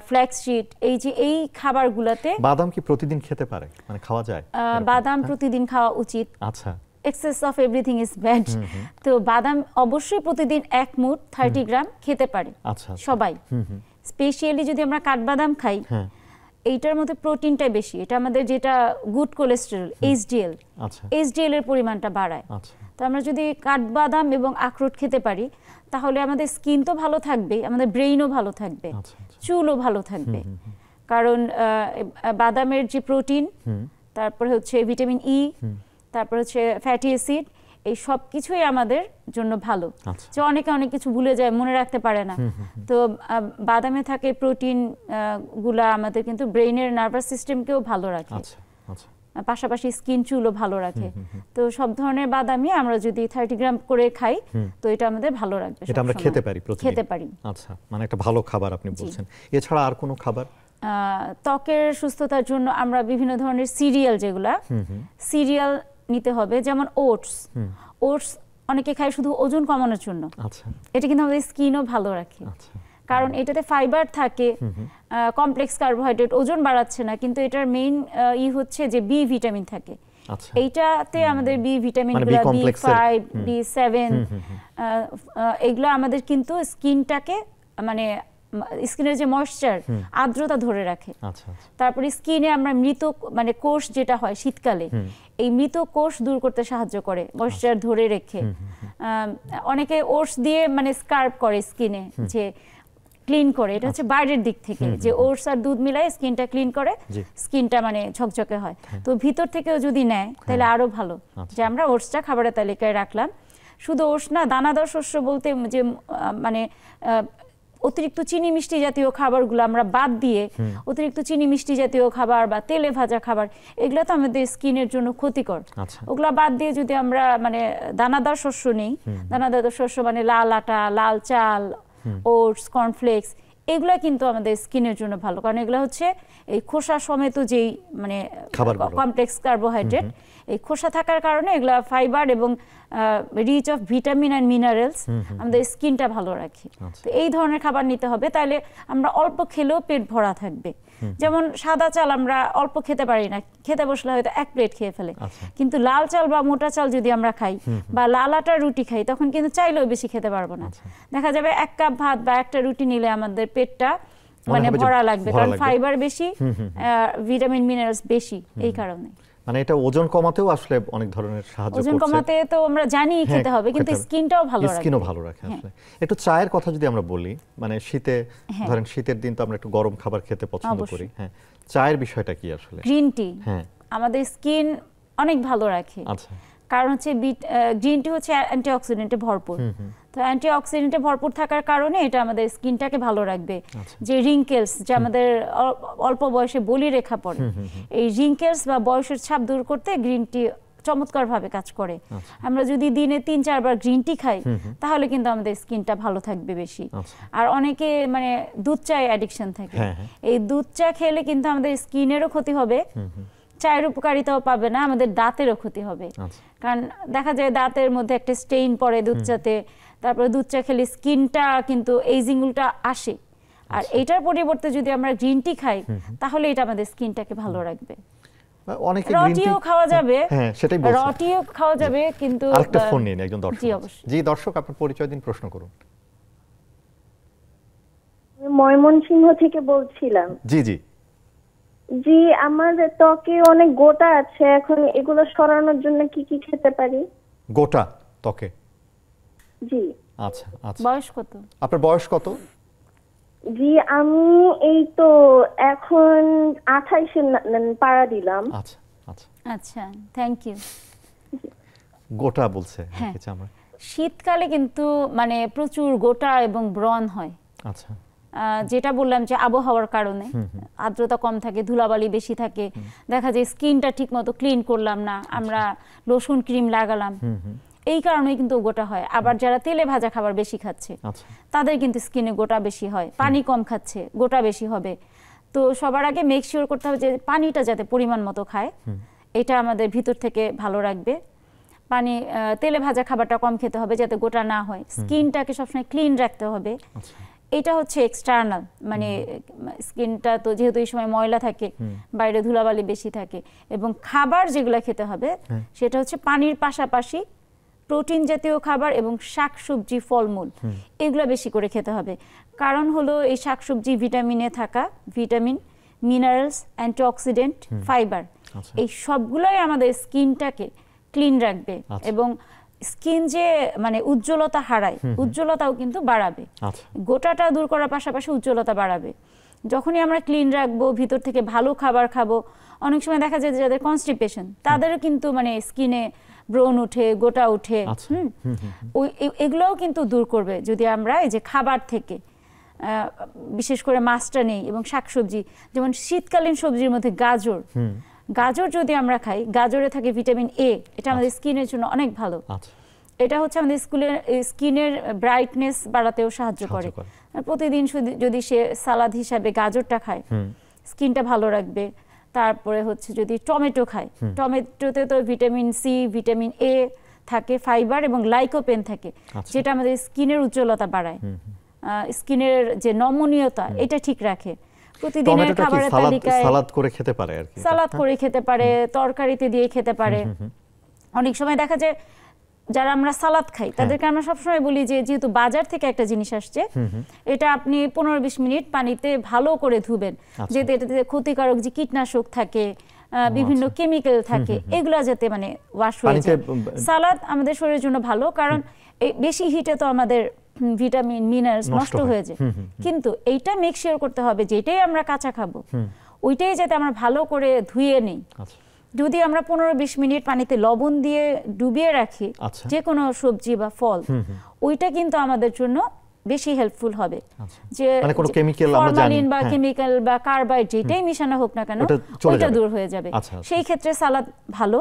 ফ্ল্যাক্সসিড, এই যে এই খাবারগুলোতে। বাদাম কি প্রতিদিন খেতে পারে, মানে খাওয়া যায়? বাদাম প্রতিদিন খাওয়া উচিত। আচ্ছা। Access of everything is bad. তো বাদাম অবশ্যই প্রতিদিন 1 মুঠ 30 গ্রাম খেতে পারে সবাই। স্পেশালি যদি আমরা কাঠবাদাম খাই, এইটার মধ্যে প্রোটিনটা বেশি, এটা আমাদের যেটা গুড কোলেস্টেরল, এইচডিএল, এইচডিএল এর পরিমাণটা বাড়ায়। তো আমরা যদি কাঠবাদাম এবং আখরোট খেতে পারি তাহলে আমাদের স্কিন তো ভালো থাকবে, আমাদের ব্রেইনও ভালো থাকবে, চুলও ভালো থাকবে। কারণ বাদামের যে প্রোটিন, তারপরে হচ্ছে ভিটামিন ই, তারপর হচ্ছে ফ্যাটি অ্যাসিড, এই সব কিছুই আমাদের জন্য ভালো। যে অনেকে অনেক কিছু ভুলে যায়, মনে রাখতে পারে না, তো বাদামে থাকে প্রোটিন গুলা আমাদের কিন্তু ব্রেইনের নার্ভাস সিস্টেমকেও ভালো রাখে, পাশাপাশি স্কিন চুলও ভালো রাখে। তো সব ধরনের বাদামই আমরা যদি 30 গ্রাম করে খাই তো এটা আমাদের ভালো রাখবে, এটা আমরা খেতে পারি, খেতে পারি। আচ্ছা, মানে একটা ভালো খাবার আপনি বলছেন। এছাড়া আর কোনো খাবার? ত্বকের সুস্থতার জন্য আমরা বিভিন্ন ধরনের সিরিয়াল, যেগুলা সিরিয়াল নিতে হবে, যেমন ওটস। ওটস অনেকে খায় শুধু ওজন কমানোর জন্য, এটা কিন্তু আমাদের স্কিনও ভালো রাখে, কারণ এটাতে ফাইবার থাকে, কমপ্লেক্স কার্বোহাইড্রেট, ওজন বাড়াচ্ছে না, কিন্তু এটার মেইন হচ্ছে যে বি ভিটামিন থাকে। এইটাতে আমাদের বি ভিটামিনগুলো, B5, B7, এগুলো আমাদের কিন্তু স্কিনটাকে মানে স্কিনের যে ময়েশ্চার, আর্দ্রতা ধরে রাখে। তারপরে স্কিনে আমরা মৃত মানে কোষ যেটা হয় শীতকালে, এই মৃত কোষ দূর করতে সাহায্য করে, ময়েশ্চার ধরে রেখে। অনেকে ওটস দিয়ে মানে স্কার্ব করে স্কিনে, যে ক্লিন করে, এটা হচ্ছে বাইরের দিক থেকে, যে ওটস আর দুধ মিলাই স্কিনটা ক্লিন করে, স্কিনটা মানে ঝকঝকে হয়। তো ভিতর থেকেও যদি নেয় তাহলে আরো ভালো, যে আমরা ওটসটা খাবারের তালিকায় রাখলাম। শুধু ওটস না, দানাদার শস্য বলতে যে মানে অতিরিক্ত চিনি মিষ্টি জাতীয় খাবারগুলো আমরা বাদ দিয়ে অতিরিক্ত চিনি মিষ্টি জাতীয় খাবার বা তেলে ভাজা খাবার, এগুলো তো আমাদের স্কিনের জন্য ক্ষতিকর। ওগুলা বাদ দিয়ে যদি আমরা মানে দানাদার শস্য নেই, দানাদার শস্য মানে লাল আটা, লাল চাল, ওটস, কর্নফ্লেক্স, এগুলা কিন্তু আমাদের স্কিনের জন্য ভালো, কারণ এগুলো হচ্ছে এই খোসা সমেত যেই মানে কমপ্লেক্স কার্বোহাইড্রেট, এই খোসা থাকার কারণে এগুলা ফাইবার এবং rich of vitamin and minerals আমাদের স্কিনটা ভালো রাখে। তো এই ধরনের খাবার নিতে হবে, তাহলে আমরা অল্প খেলেও পেট ভরা থাকবে। যেমন সাদা চাল আমরা অল্প খেতে পারি না, খেতে বসলে হয়তো 1 প্লেট খেয়ে ফেলে, কিন্তু লাল চাল বা মোটা চাল যদি আমরা খাই বা লাল আটার রুটি খাই, তখন কিন্তু চাইলেও বেশি খেতে পারবো না। দেখা যাবে 1 কাপ ভাত বা একটা রুটি নিলে আমাদের পেটটা মানে ভরা লাগবে, কারণ ফাইবার বেশি, ভিটামিন মিনারেলস বেশি, এই কারণে। মানে এটা ওজন কমাতেও আসলে অনেক ধরনের সাহায্য করছে। ওজন কমাতে তো আমরা জানি খেতে হবে, কিন্তু স্কিনটাও ভালো রাখে, স্কিনও ভালো রাখে আসলে। একটু চায়ের কথা যদি আমরা বলি, মানে শীতে ধরেন শীতের দিন তো আমরা একটু গরম খাবার খেতে পছন্দ করি, হ্যাঁ, চায়ের বিষয়টা কি আসলে? গ্রিন টি আমাদের স্কিন অনেক ভালো রাখে। কারণ হচ্ছে গ্রিন টি হচ্ছে অ্যান্টিঅক্সিডেন্টে ভরপুর, তো অ্যান্টিঅক্সিডেন্টে ভরপুর থাকার কারণে এটা আমাদের স্কিনটাকে ভালো রাখবে। যে রিঙ্কেলস, যে আমাদের অল্প বয়সে বলি রেখা পড়ে, এই রিঙ্কেলস বা বয়সের ছাপ দূর করতে গ্রিন টি চমৎকারভাবে কাজ করে। আমরা যদি দিনে 3-4 বার গ্রিন টি খাই তাহলে কিন্তু আমাদের স্কিনটা ভালো থাকবে বেশি। আর অনেকে মানে দুধ চায়ে অ্যাডিকশন থাকে, এই দুধ চা খেলে কিন্তু আমাদের স্কিনেরও ক্ষতি হবে, চায়ের উপকারিতাও পাবে না, আমাদের দাঁতেরও ক্ষতি হবে। কারণ দেখা যায় দাঁতের মধ্যে একটা স্টেইন পড়ে দুধ চাতে, তারপরে দুধ চা খেলে স্কিনটা কিন্তু এইজিং উল্টা আসে। আর এটার পরিবর্তে যদি আমরা গ্রিন টি খাই তাহলে এটা আমাদের স্কিনটাকে ভালো রাখবে। অনেকে রটিও খাওয়া যাবে, হ্যাঁ সেটাই বলছি, রটিও খাওয়া যাবে, কিন্তু আরেকটা ফোন নিন একজন দর্শক। জি অবশ্যই। জি দর্শক, আপনার পরিচয় দিন, প্রশ্ন করুন। ময়মনসিংহ থেকে বলছিলাম। জি জি জি, আমার ত্বকে অনেক গোটা আছে, এখন এগুলো সরানোর জন্য কি কি খেতে পারি? গোটা ত্বকে? জি। আচ্ছা আচ্ছা। বয়স কত? আপনার বয়স কত? জি, আমি এই তো এখন 28-এ পাড়া দিলাম। আচ্ছা আচ্ছা আচ্ছা, থ্যাংক ইউ। গোটা বলছে আমরা। শীতকালে কিন্তু মানে প্রচুর গোটা এবং ব্রণ হয়। আচ্ছা। যেটা বললাম যে আবহাওয়ার কারণে আর্দ্রতা কম থাকে, ধুলাবালি বেশি থাকে, দেখা যায় স্কিনটা ঠিক মতো ক্লিন করলাম না, আমরা লোশন ক্রিম লাগালাম, এই কারণে কিন্তু গোটা হয়। আবার যারা তেলে ভাজা খাবার বেশি খাচ্ছে তাদের কিন্তু স্কিনে গোটা বেশি হয়, পানি কম খাচ্ছে গোটা বেশি হবে। তো সবার আগে মেক শিওর করতে হবে যে পানিটা যাতে পরিমাণ মতো খায়, এটা আমাদের ভিতর থেকে ভালো রাখবে। পানি, তেলে ভাজা খাবারটা কম খেতে হবে যাতে গোটা না হয়, স্কিনটাকে সবসময় ক্লিন রাখতে হবে। এটা হচ্ছে এক্সটার্নাল, মানে স্কিনটা তো যেহেতু এই সময় ময়লা থাকে, বাইরে ধুলাবালি বেশি থাকে, এবং খাবার যেগুলো খেতে হবে সেটা হচ্ছে পানির পাশাপাশি প্রোটিন জাতীয় খাবার এবং শাকসবজি, ফলমূল, এগুলো বেশি করে খেতে হবে। কারণ হলো এই শাকসবজি ভিটামিনে থাকা ভিটামিন, মিনারেলস, অ্যান্টিঅক্সিডেন্ট, ফাইবার, এই সবগুলোই আমাদের স্কিনটাকে ক্লিন রাখবে এবং স্কিন যে মানে উজ্জ্বলতা হারায়, উজ্জ্বলতাও কিন্তু বাড়াবে। গোটাটা দূর করার পাশাপাশি উজ্জ্বলতা বাড়াবে। যখনই আমরা ক্লিন রাখবো, ভিতর থেকে ভালো খাবার খাবো, অনেক সময় দেখা যায় যাদের কনস্টিপেশন তাদেরও কিন্তু মানে স্কিনে ব্রণ উঠে, গোটা উঠে, এগুলোও কিন্তু দূর করবে যদি আমরা এই যে খাবার থেকে বিশেষ করে মাছটা নেই এবং শাকসবজি, যেমন শীতকালীন সবজির মধ্যে গাজর যদি আমরা খাই, গাজরে থাকে ভিটামিন এ, এটা আমাদের স্কিনের জন্য অনেক ভালো। এটা হচ্ছে আমাদের স্কিনের ব্রাইটনেস বাড়াতেও সাহায্য করে। প্রতিদিন যদি সে সালাদ হিসাবে গাজরটা খায়, স্কিনটা ভালো রাখবে। তারপরে হচ্ছে যদি টমেটো খায়, টমেটোতে তো ভিটামিন সি, ভিটামিন এ থাকে, ফাইবার এবং লাইকোপেন থাকে, যেটা আমাদের স্কিনের উজ্জ্বলতা বাড়ায়, স্কিনের যে নমনীয়তা এটা ঠিক রাখে। প্রতিদিনের খাবারের তালিকায় সালাদ করে খেতে পারে, আর কি সালাদ করে খেতে পারে, তরকারিতে দিয়ে খেতে পারে। অনেক সময় দেখা যায় যারা আমরা সালাদ খাই তাদেরকে আমরা সবসময় বলি যে যেহেতু বাজার থেকে একটা জিনিস আসছে, এটা আপনি 15-20 মিনিট পানিতে ভালো করে ধুবেন, যেহেতু এটাতে ক্ষতিকারক যে কীটনাশক থাকে, বিভিন্ন কেমিক্যাল থাকে, এগুলা যাতে মানে ওয়াশ হয়ে যায়। সালাদ আমাদের শরীরের জন্য ভালো, কারণ এই বেশি হিটে তো আমাদের ভিটামিন মিনারেলস নষ্ট হয়ে যায়। কিন্তু এইটা মেক শিওর করতে হবে যেটাই আমরা কাঁচা খাবো ওইটাই যাতে আমরা ভালো করে ধুয়ে নিই। যদি আমরা 15-20 মিনিট পানিতে লবণ দিয়ে ডুবিয়ে রাখি যে কোনো সবজি বা ফল, ওইটা কিন্তু আমাদের জন্য বেশি হেল্পফুল হবে। যে মানে কোনো কেমিক্যাল আমরা জানি ফরমালিন বা কেমিক্যাল বা কার্বাইড যেটাই মিশানো হোক না কেন ওইটা দূর হয়ে যাবে। সেই ক্ষেত্রে সালাদ ভালো।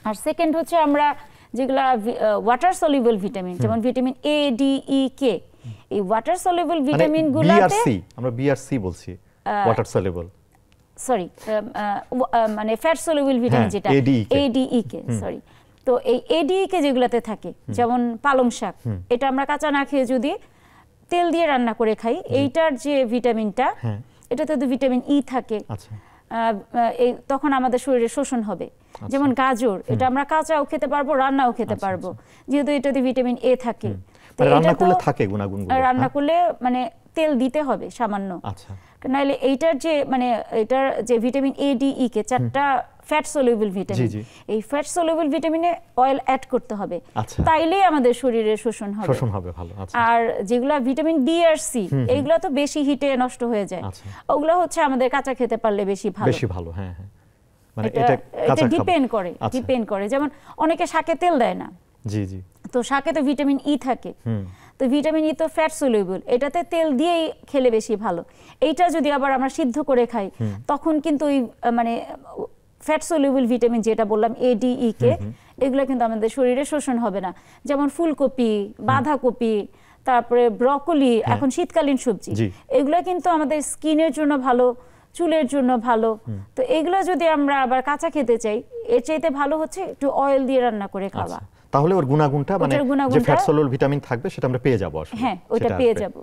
আর সেকেন্ড হচ্ছে আমরা যেগুলা ওয়াটার সলিউবল ভিটামিন, যেমন ভিটামিন এ, ডি, ই, কে, এই ওয়াটার সলিউবল ভিটামিন গুলাতে আমরা বিআরসি বলছি, ওয়াটার সলিউবল, সরি মানে ফ্যাট সলিউবল ভিটামিন যেটা এডিইকে, সরি। তো এই এডিইকে যেগুলাতে থাকে, যেমন পালং শাক, এটা আমরা কাঁচা না খেয়ে যদি তেল দিয়ে রান্না করে খাই, এইটার যে ভিটামিনটা, এটাতে তো ভিটামিন ই থাকে, তখন আমাদের শরীরে শোষণ হবে। যেমন গাজর, এটা আমরা কাঁচাও খেতে পারবো, রান্নাও খেতে পারবো, যেহেতু এটাতে ভিটামিন এ থাকে। রান্না করলে মানে তেল দিতে হবে সামান্য, নাহলে এইটার যে মানে এটার যে ভিটামিন এ, ডি, ই, কে, 4টা ফ্যাট সলিউবল ভিটামিন, এই ফ্যাট সলিউবল ভিটামিনে অয়েল অ্যাড করতে হবে, তাইলেই আমাদের শরীরে শোষণ হবে ভালো। আর যেগুলা ভিটামিন বি আর সি, এইগুলা তো বেশি হিটে নষ্ট হয়ে যায়, ওগুলা হচ্ছে আমাদের কাঁচা খেতে পারলে বেশি ভালো। মানে এটা ডিপেন্ড করে। যেমন অনেকে শাকে তেল দেয় না, তো শাকে তো ভিটামিন ই থাকে, তো ভিটামিন ই তো ফ্যাট সলিউবল, এটাতে তেল দিয়েই খেলে বেশি ভালো। এইটা যদি আবার আমরা সিদ্ধ করে খাই, তখন কিন্তু ওই মানে ফ্যাট সলিউবল ভিটামিন যেটা বললাম এ, ডি, ই, কে, এগুলো কিন্তু আমাদের শরীরে শোষণ হবে না। যেমন ফুলকপি, বাঁধাকপি, তারপরে ব্রকলি, এখন শীতকালীন সবজি, এগুলো কিন্তু আমাদের স্কিনের জন্য ভালো, চুলের জন্য ভালো। তো এগুলো যদি আমরা আবার কাঁচা খেতে চাই, এর চাইতে ভালো হচ্ছে একটু অয়েল দিয়ে রান্না করে খাওয়া। তাহলে ওর গুণাগুণটা মানে যে ফ্যাট সলিউবল ভিটামিন থাকবে সেটা আমরা পেয়ে যাব আসলে। হ্যাঁ, ওটা পেয়ে যাব।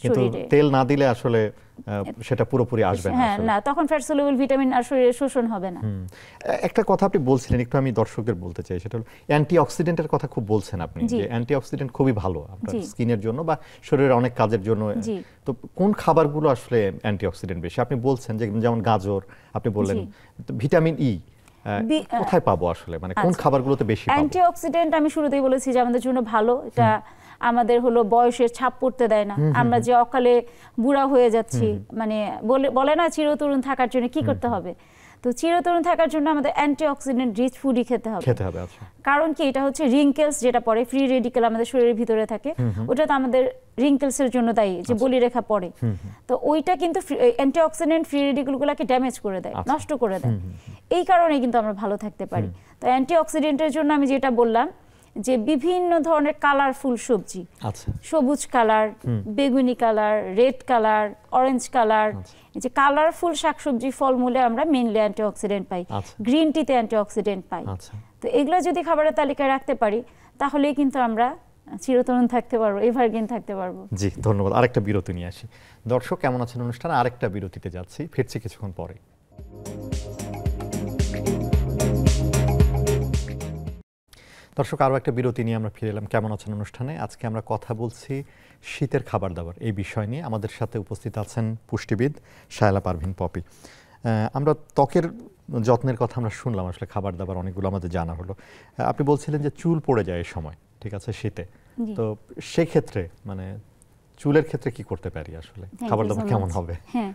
কিন্তু তেল না দিলে আসলে সেটা পুরোপুরি আসবে না। হ্যাঁ, না, তখন ফ্যাট সলিউবল ভিটামিন আর শরীরে শোষণ হবে না। একটা কথা আপনি বলছিলেন, একটু আমি দর্শকদের বলতে চাই, সেটা হলো অ্যান্টিঅক্সিডেন্টের কথা খুব বলছেন আপনি, যে অ্যান্টিঅক্সিডেন্ট খুবই ভালো আপনার স্কিনের জন্য বা শরীরের অনেক কাজের জন্য। তো কোন খাবারগুলো আসলে অ্যান্টিঅক্সিডেন্ট বেশি? আপনি বলছেন যে যেমন গাজর, আপনি বললেন ভিটামিন ই কোথায় পাবো আসলে, মানে কোন খাবারগুলোতে বেশি পাবো? অ্যান্টিঅক্সিডেন্ট আমি শুরুতেই বলেছি যে আমাদের জন্য ভালো, এটা আমাদের হলো বয়সের ছাপ পড়তে দেয় না। আমরা যে অকালে বুড়া হয়ে যাচ্ছি, মানে বলে না চিরতরুণ থাকার জন্য কি করতে হবে, তো চিরতরুণ থাকার জন্য আমাদের অ্যান্টিঅক্সিডেন্ট রিচ ফুডই খেতে হবে। কারণ কি, এটা হচ্ছে রিঙ্কেলস যেটা পড়ে, ফ্রি রেডিকেল আমাদের শরীরের ভিতরে থাকে, ওটা তো আমাদের রিঙ্কেলসের জন্য দায়ী, যে বলিরেখা পড়ে। তো ওইটা কিন্তু অ্যান্টিঅক্সিডেন্ট ফ্রি রেডিকেলগুলোকে ড্যামেজ করে দেয়, নষ্ট করে দেয়। এই কারণে কিন্তু আমরা ভালো থাকতে পারি। তো অ্যান্টিঅক্সিডেন্টের জন্য আমি যেটা বললাম যে বিভিন্ন ধরনের কালারফুল সবজি, সবুজ কালার, বেগুনি colour, red colour, orange colour, এই যে কালারফুল শাকসবজি, ফলমূলে আমরা মেইনলি অ্যান্টিঅক্সিডেন্ট পাই, গ্রিন টিতে অ্যান্টিঅক্সিডেন্ট পাই। তো এগুলো যদি খাবারের তালিকায় রাখতে পারি, তাহলেই কিন্তু আমরা চিরতরুণ থাকতে পারবো, এভারগ্রিন থাকতে পারবো। জি, ধন্যবাদ। আরেকটা বিরতি নিয়ে আসি। দর্শক কেমন আছেন অনুষ্ঠানে আরেকটা বিরতিতে যাচ্ছি, ফিরছি কিছুক্ষণ পরে। দর্শক, আরও একটা বিরতি নিয়ে আমরা ফিরে এলাম কেমন আছেন অনুষ্ঠানে। আজকে আমরা কথা বলছি শীতের খাবার দাবার এই বিষয় নিয়ে। আমাদের সাথে উপস্থিত আছেন পুষ্টিবিদ শায়লা পারভীন পপি। আমরা ত্বকের যত্নের কথা আমরা শুনলাম, আসলে খাবার দাবার অনেকগুলো আমাদের জানা হলো। আপনি বলছিলেন যে চুল পড়ে যায় এই সময়, ঠিক আছে, শীতে, তো সেই ক্ষেত্রে মানে চুলের ক্ষেত্রে কি করতে পারি আসলে, খাবার দাবার কেমন হবে? হ্যাঁ,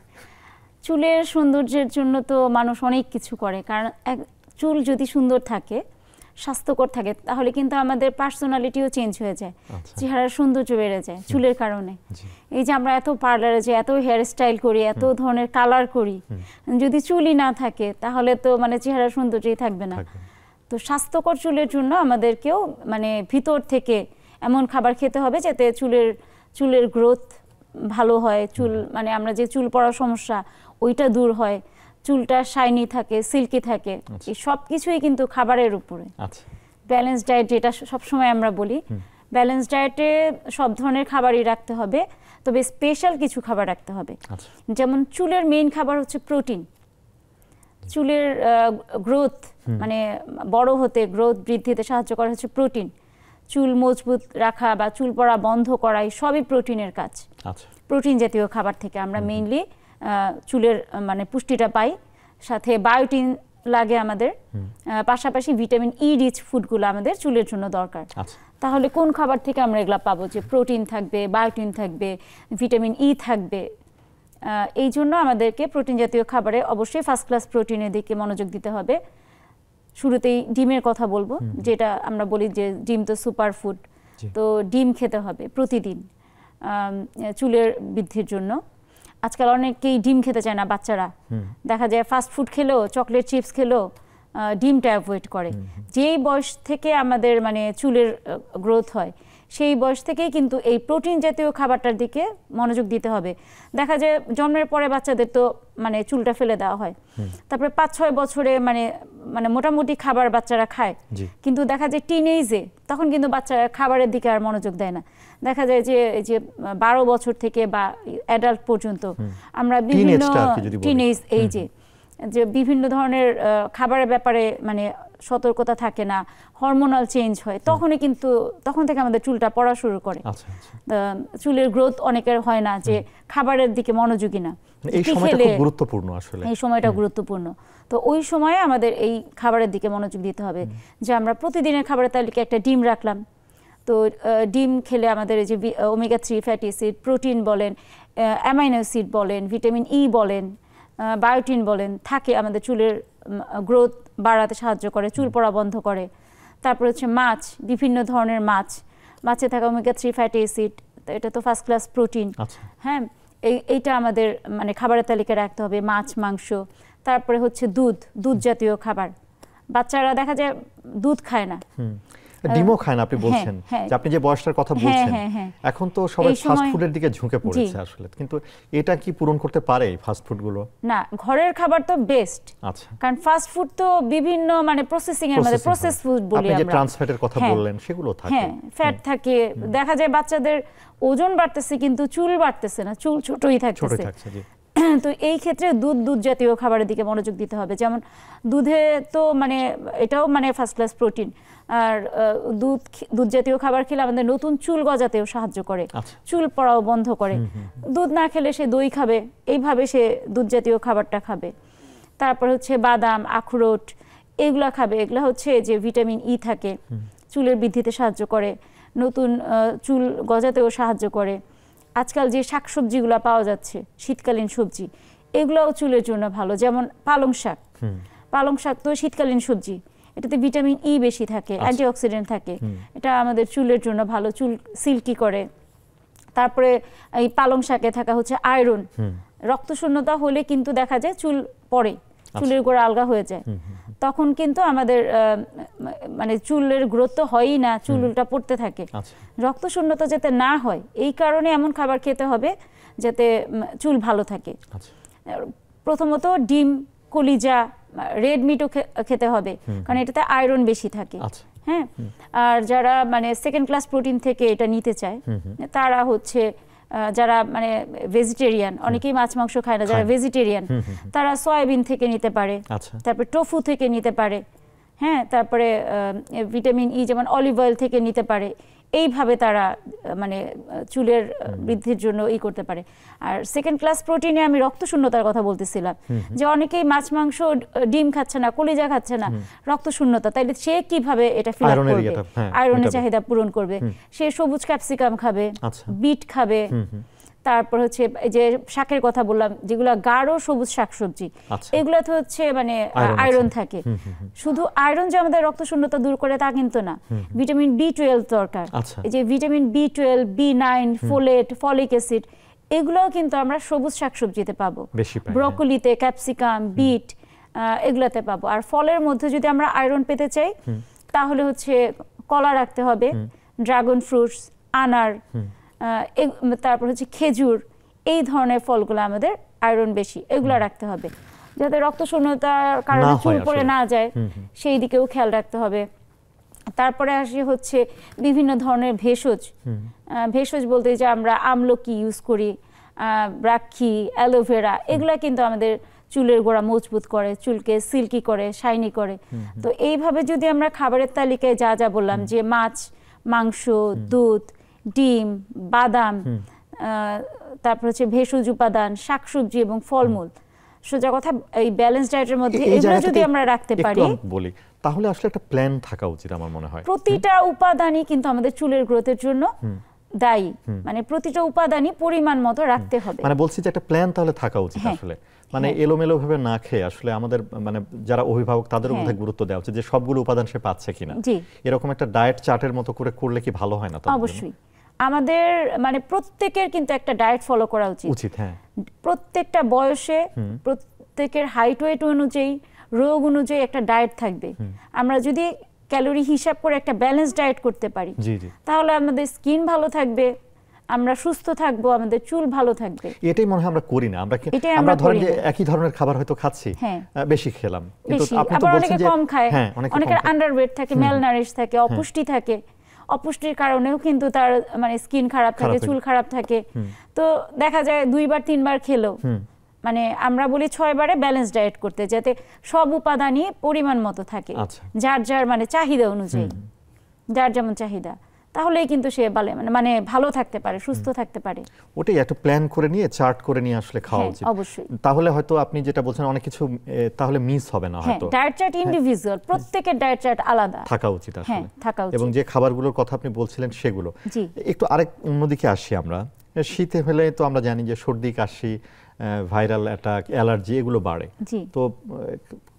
চুলের সৌন্দর্যের জন্য তো মানুষ অনেক কিছু করে, কারণ চুল যদি সুন্দর থাকে স্বাস্থ্যকর থাকে তাহলে কিন্তু আমাদের পার্সোনালিটিও চেঞ্জ হয়ে যায়, চেহারার সৌন্দর্য বেড়ে যায় চুলের কারণে। এই যে আমরা এত পার্লারে যাই, এত হেয়ার স্টাইল করি, এত ধরনের কালার করি, যদি চুলই না থাকে তাহলে তো মানে চেহারার সৌন্দর্যই থাকবে না। তো স্বাস্থ্যকর চুলের জন্য আমাদেরকেও মানে ভিতর থেকে এমন খাবার খেতে হবে যাতে চুলের গ্রোথ ভালো হয়, চুল মানে আমরা যে চুল পড়ার সমস্যা ওইটা দূর হয়, চুলটা শাইনি থাকে, সিল্কি থাকে। এই সব কিছুই কিন্তু খাবারের উপরে। ব্যালেন্স ডায়েট যেটা সবসময় আমরা বলি, ব্যালেন্স ডায়েটে সব ধরনের খাবারই রাখতে হবে, তবে স্পেশাল কিছু খাবার রাখতে হবে। যেমন চুলের মেইন খাবার হচ্ছে প্রোটিন। চুলের গ্রোথ মানে বড় হতে, গ্রোথ বৃদ্ধিতে সাহায্য করা হচ্ছে প্রোটিন। চুল মজবুত রাখা বা চুল পড়া বন্ধ করা সবই প্রোটিনের কাজ। প্রোটিন জাতীয় খাবার থেকে আমরা মেইনলি চুলের মানে পুষ্টিটা পাই, সাথে বায়োটিন লাগে আমাদের, পাশাপাশি ভিটামিন ই রিচ ফুডগুলো আমাদের চুলের জন্য দরকার। তাহলে কোন খাবার থেকে আমরা এগুলো পাবো? যে প্রোটিন থাকবে, বায়োটিন থাকবে, ভিটামিন ই থাকবে। এই জন্য আমাদেরকে প্রোটিন জাতীয় খাবারে অবশ্যই ফার্স্ট ক্লাস প্রোটিনের দিকে মনোযোগ দিতে হবে। শুরুতেই ডিমের কথা বলবো, যেটা আমরা বলি যে ডিম তো সুপার ফুড, তো ডিম খেতে হবে প্রতিদিন চুলের বৃদ্ধির জন্য। আজকাল অনেকেই ডিম খেতে চায় না বাচ্চারা, দেখা যায় ফাস্ট ফুড খেলেও, চকলেট চিপস খেলেও ডিমটা অ্যাভয়েড করে। যেই বয়স থেকে আমাদের মানে চুলের গ্রোথ হয় সেই বয়স থেকেই কিন্তু এই প্রোটিন জাতীয় খাবারটার দিকে মনোযোগ দিতে হবে। দেখা যায় জন্মের পরে বাচ্চাদের তো মানে চুলটা ফেলে দেওয়া হয়, তারপরে 5-6 বছরে মানে মোটামুটি খাবার বাচ্চারা খায়, কিন্তু দেখা যায় টিনেজে তখন কিন্তু বাচ্চারা খাবারের দিকে আর মনোযোগ দেয় না। দেখা যায় যে এই যে 12 বছর থেকে বা অ্যাডাল্ট পর্যন্ত আমরা বিভিন্ন টিনেজ এইজে যে বিভিন্ন ধরনের খাবারের ব্যাপারে মানে সতর্কতা থাকে না, হরমোনাল চেঞ্জ হয়, তখন থেকে আমাদের চুলটা পড়া শুরু করে। চুলের গ্রোথ অনেকের হয় না, যে খাবারের দিকে মনোযোগী না। এই সময়টা খুব গুরুত্বপূর্ণ, আসলে এই সময়টা গুরুত্বপূর্ণ। তো ওই সময়ে আমাদের এই খাবারের দিকে মনোযোগ দিতে হবে, যে আমরা প্রতিদিনের খাবারের তালিকায় একটা ডিম রাখলাম। তো ডিম খেলে আমাদের এই যে ওমেগা 3 ফ্যাটি অ্যাসিড, প্রোটিন বলেন, অ্যামাইনো অ্যাসিড বলেন, ভিটামিন ই বলেন, বায়োটিন বলেন থাকে, আমাদের চুলের গ্রোথ বাড়াতে সাহায্য করে, চুল পড়া বন্ধ করে। তারপর হচ্ছে মাছ, বিভিন্ন ধরনের মাছে থাকা ওমেগা 3 ফ্যাটি অ্যাসিড, এটা তো ফার্স্ট ক্লাস প্রোটিন। হ্যাঁ, এইটা আমাদের মানে খাবারের তালিকায় রাখতে হবে, মাছ, মাংস। তারপরে হচ্ছে দুধ জাতীয় খাবার, বাচ্চারা দেখা যায় দুধ খায় না, ডিমও খায় না। আপনি বলছেন যে আপনি যে বয়সটার কথা বলছেন, এখন তো সবাই ফাস্ট ফুডের দিকে ঝুঁকে পড়েছে আসলে, কিন্তু এটা কি পূরণ করতে পারে ফাস্ট ফুডগুলো? না, ঘরের খাবার তো বেস্ট। কারণ ফাস্ট ফুড তো বিভিন্ন মানে প্রসেসিং এর মধ্যে, প্রসেস ফুড বলি আমরা, আপনি যে ট্রান্স ফ্যাটের কথা বললেন সেগুলো থাকে। হ্যাঁ, ফ্যাট থাকে। দেখা যায় বাচ্চাদের ওজন বাড়তেছে কিন্তু চুল বাড়তেছে না, চুল ছোটই থাকতেছে। তো এই ক্ষেত্রে দুধ জাতীয় খাবারের দিকে মনোযোগ দিতে হবে। যেমন দুধে তো মানে এটাও মানে ফার্স্ট ক্লাস প্রোটিন, আর দুধ জাতীয় খাবার খেলে আমাদের নতুন চুল গজাতেও সাহায্য করে, চুল পড়াও বন্ধ করে। দুধ না খেলে সে দই খাবে, এইভাবে সে দুধ জাতীয় খাবারটা খাবে। তারপর হচ্ছে বাদাম, আখরোট এগুলা খাবে। এগুলা হচ্ছে যে ভিটামিন ই থাকে, চুলের বৃদ্ধিতে সাহায্য করে, নতুন চুল গজাতেও সাহায্য করে। আজকাল যে শাকসবজিগুলো পাওয়া যাচ্ছে, শীতকালীন সবজি, এগুলোও চুলের জন্য ভালো। যেমন পালং শাক তো শীতকালীন সবজি, এটাতে ভিটামিন ই বেশি থাকে, অ্যান্টিঅক্সিডেন্ট থাকে, এটা আমাদের চুলের জন্য ভালো, চুল সিল্কি করে। তারপরে এই পালং শাকে থাকা হচ্ছে আয়রন। রক্তশূন্যতা হলে কিন্তু দেখা যায় চুল পড়ে, চুলের গোড়া আলগা হয়ে যায়, তখন কিন্তু আমাদের মানে চুলের গ্রোথ তো হয়ই না, চুল উল্টা পড়তে থাকে। রক্তশূন্যতা যাতে না হয় এই কারণে এমন খাবার খেতে হবে যাতে চুল ভালো থাকে। প্রথমত ডিম, কলিজা, রেড মিটও খেতে হবে, কারণ এটাতে আয়রন বেশি থাকে। হ্যাঁ, আর যারা মানে সেকেন্ড ক্লাস প্রোটিন থেকে এটা নিতে চায় তারা হচ্ছে যারা মানে ভেজিটেরিয়ান, অনেকেই মাছ মাংস খায় না, যারা ভেজিটেরিয়ান তারা সয়াবিন থেকে নিতে পারে, তারপরে টোফু থেকে নিতে পারে। হ্যাঁ, তারপরে ভিটামিন ই যেমন অলিভ অয়েল থেকে নিতে পারে। এইভাবে তারা মানে চুলের বৃদ্ধির জন্য করতে পারে। আর সেকেন্ড ক্লাস প্রোটিনে আমি রক্তশূন্যতার কথা বলতেছিলাম, যে অনেকেই মাছ মাংস ডিম খাচ্ছে না, কলিজা খাচ্ছে না, রক্তশূন্যতা, তাইলে সে কিভাবে এটা ফিল আপ করবে, আয়রনের চাহিদা পূরণ করবে? সে সবুজ ক্যাপসিকাম খাবে, বিট খাবে, তারপর হচ্ছে এই যে শাকের কথা বললাম, যেগুলো গাঢ় সবুজ শাকসবজি, এগুলাতে হচ্ছে মানে আয়রন থাকে। শুধু আয়রন যে আমাদের রক্ত শূন্যতা দূর করে তা কিন্তু না, ভিটামিন B12 দরকার। এই যে vitamin B12, B9, folate, folic acid, এগুলোও কিন্তু আমরা সবুজ শাকসবজিতে পাবো, ব্রকলিতে, ক্যাপসিকাম, বিট, এগুলাতে পাবো। আর ফলের মধ্যে যদি আমরা আয়রন পেতে চাই তাহলে হচ্ছে কলা রাখতে হবে, ড্রাগন ফ্রুটস, আনার, তারপর হচ্ছে খেজুর, এই ধরনের ফলগুলো আমাদের আয়রন বেশি, এগুলো রাখতে হবে যাতে রক্ত শূন্যতার কারণে চুল পড়ে না যায়, সেই দিকেও খেয়াল রাখতে হবে। তারপরে আসি হচ্ছে বিভিন্ন ধরনের ভেষজ। ভেষজ বলতে যে আমরা আমলকি ইউজ করি, ব্রাক্ষী, অ্যালোভেরা, এগুলা কিন্তু আমাদের চুলের গোড়া মজবুত করে, চুলকে সিল্কি করে, শাইনি করে। তো এইভাবে যদি আমরা খাবারের তালিকায় যা যা বললাম, যে মাছ, মাংস, দুধ, ডিম, বাদাম, তারপর হচ্ছে ভেষজ উপাদান, শাকসবজি এবং ফলমূল, সোজা কথা এই ব্যালেন্স ডায়েটের মধ্যে এগুলো যদি আমরা রাখতে পারি বলি, তাহলে আসলে একটা প্ল্যান থাকা উচিত আমার মনে হয়। প্রতিটা উপাদানই কিন্তু আমাদের চুলের গ্রোথের জন্য দায়ী, মানে প্রতিটা উপাদানই পরিমাণ মতো রাখতে হবে। মানে বলছি যে একটা প্ল্যান তাহলে থাকা উচিত আসলে, মানে এলোমেলো ভাবে না খেয়ে আসলে আমাদের মানে যারা অভিভাবক তাদের মধ্যে গুরুত্ব দেওয়া উচিত যে সবগুলো উপাদান সে পাচ্ছে কিনা। এরকম একটা ডায়েট চার্টের মতো করে করলে কি ভালো হয় না? অবশ্যই আমাদের মানে প্রত্যেকের কিন্তু একটা ডায়েট ফলো করা উচিত। হ্যাঁ, প্রত্যেকটা বয়সে প্রত্যেকের হাইট ওয়েট অনুযায়ী, রোগ অনুযায়ী একটা ডায়েট থাকবে। আমরা যদি ক্যালোরি হিসাব করে একটা ব্যালেন্স ডায়েট করতে পারি তাহলে আমাদের স্কিন ভালো থাকবে, আমরা সুস্থ থাকবো, আমাদের চুল ভালো থাকবে। এটাই মনে হয় আমরা করি না। আমরা ধরেন যে একই ধরনের খাবার হয়তো খাচ্ছি, বেশি খেলাম, কিন্তু আপনি তো বলছেন যে কম খায়, অনেকের আন্ডারওয়েট থাকে, ম্যালনারিশ থাকে, অপুষ্টি থাকে। অপুষ্টির কারণেও কিন্তু তার মানে স্কিন খারাপ থাকে, চুল খারাপ থাকে। তো দেখা যায় 2 বার 3 বার খেলো, মানে আমরা বলি 6 বারে ব্যালেন্স ডায়েট করতে, যাতে সব উপাদানই পরিমাণ মতো থাকে, যার যার মানে চাহিদা অনুযায়ী, যার যেমন চাহিদা, তাহলেই কিন্তু সে মানে ভালো থাকতে পারে, সুস্থ থাকতে পারে। ওটাই একটা প্ল্যান করে নিয়ে, চার্ট করে নিয়ে আসলে খাওয়া উচিত। অবশ্যই, তাহলে হয়তো আপনি যেটা বলছেন অনেক কিছু তাহলে মিস হবে না হয়তো। ডায়েট চার্ট ইন্ডিভিজুয়াল, প্রত্যেকের ডায়েট চার্ট আলাদা থাকা উচিত আসলে, থাকা উচিত। এবং যে খাবারগুলোর কথা আপনি বলছিলেন সেগুলো একটু আরেক অন্যদিকে আসি আমরা। শীতে হলে তো আমরা জানি যে সর্দি, কাশি, ভাইরাল অ্যাটাক, অ্যালার্জি এগুলো বাড়ে। তো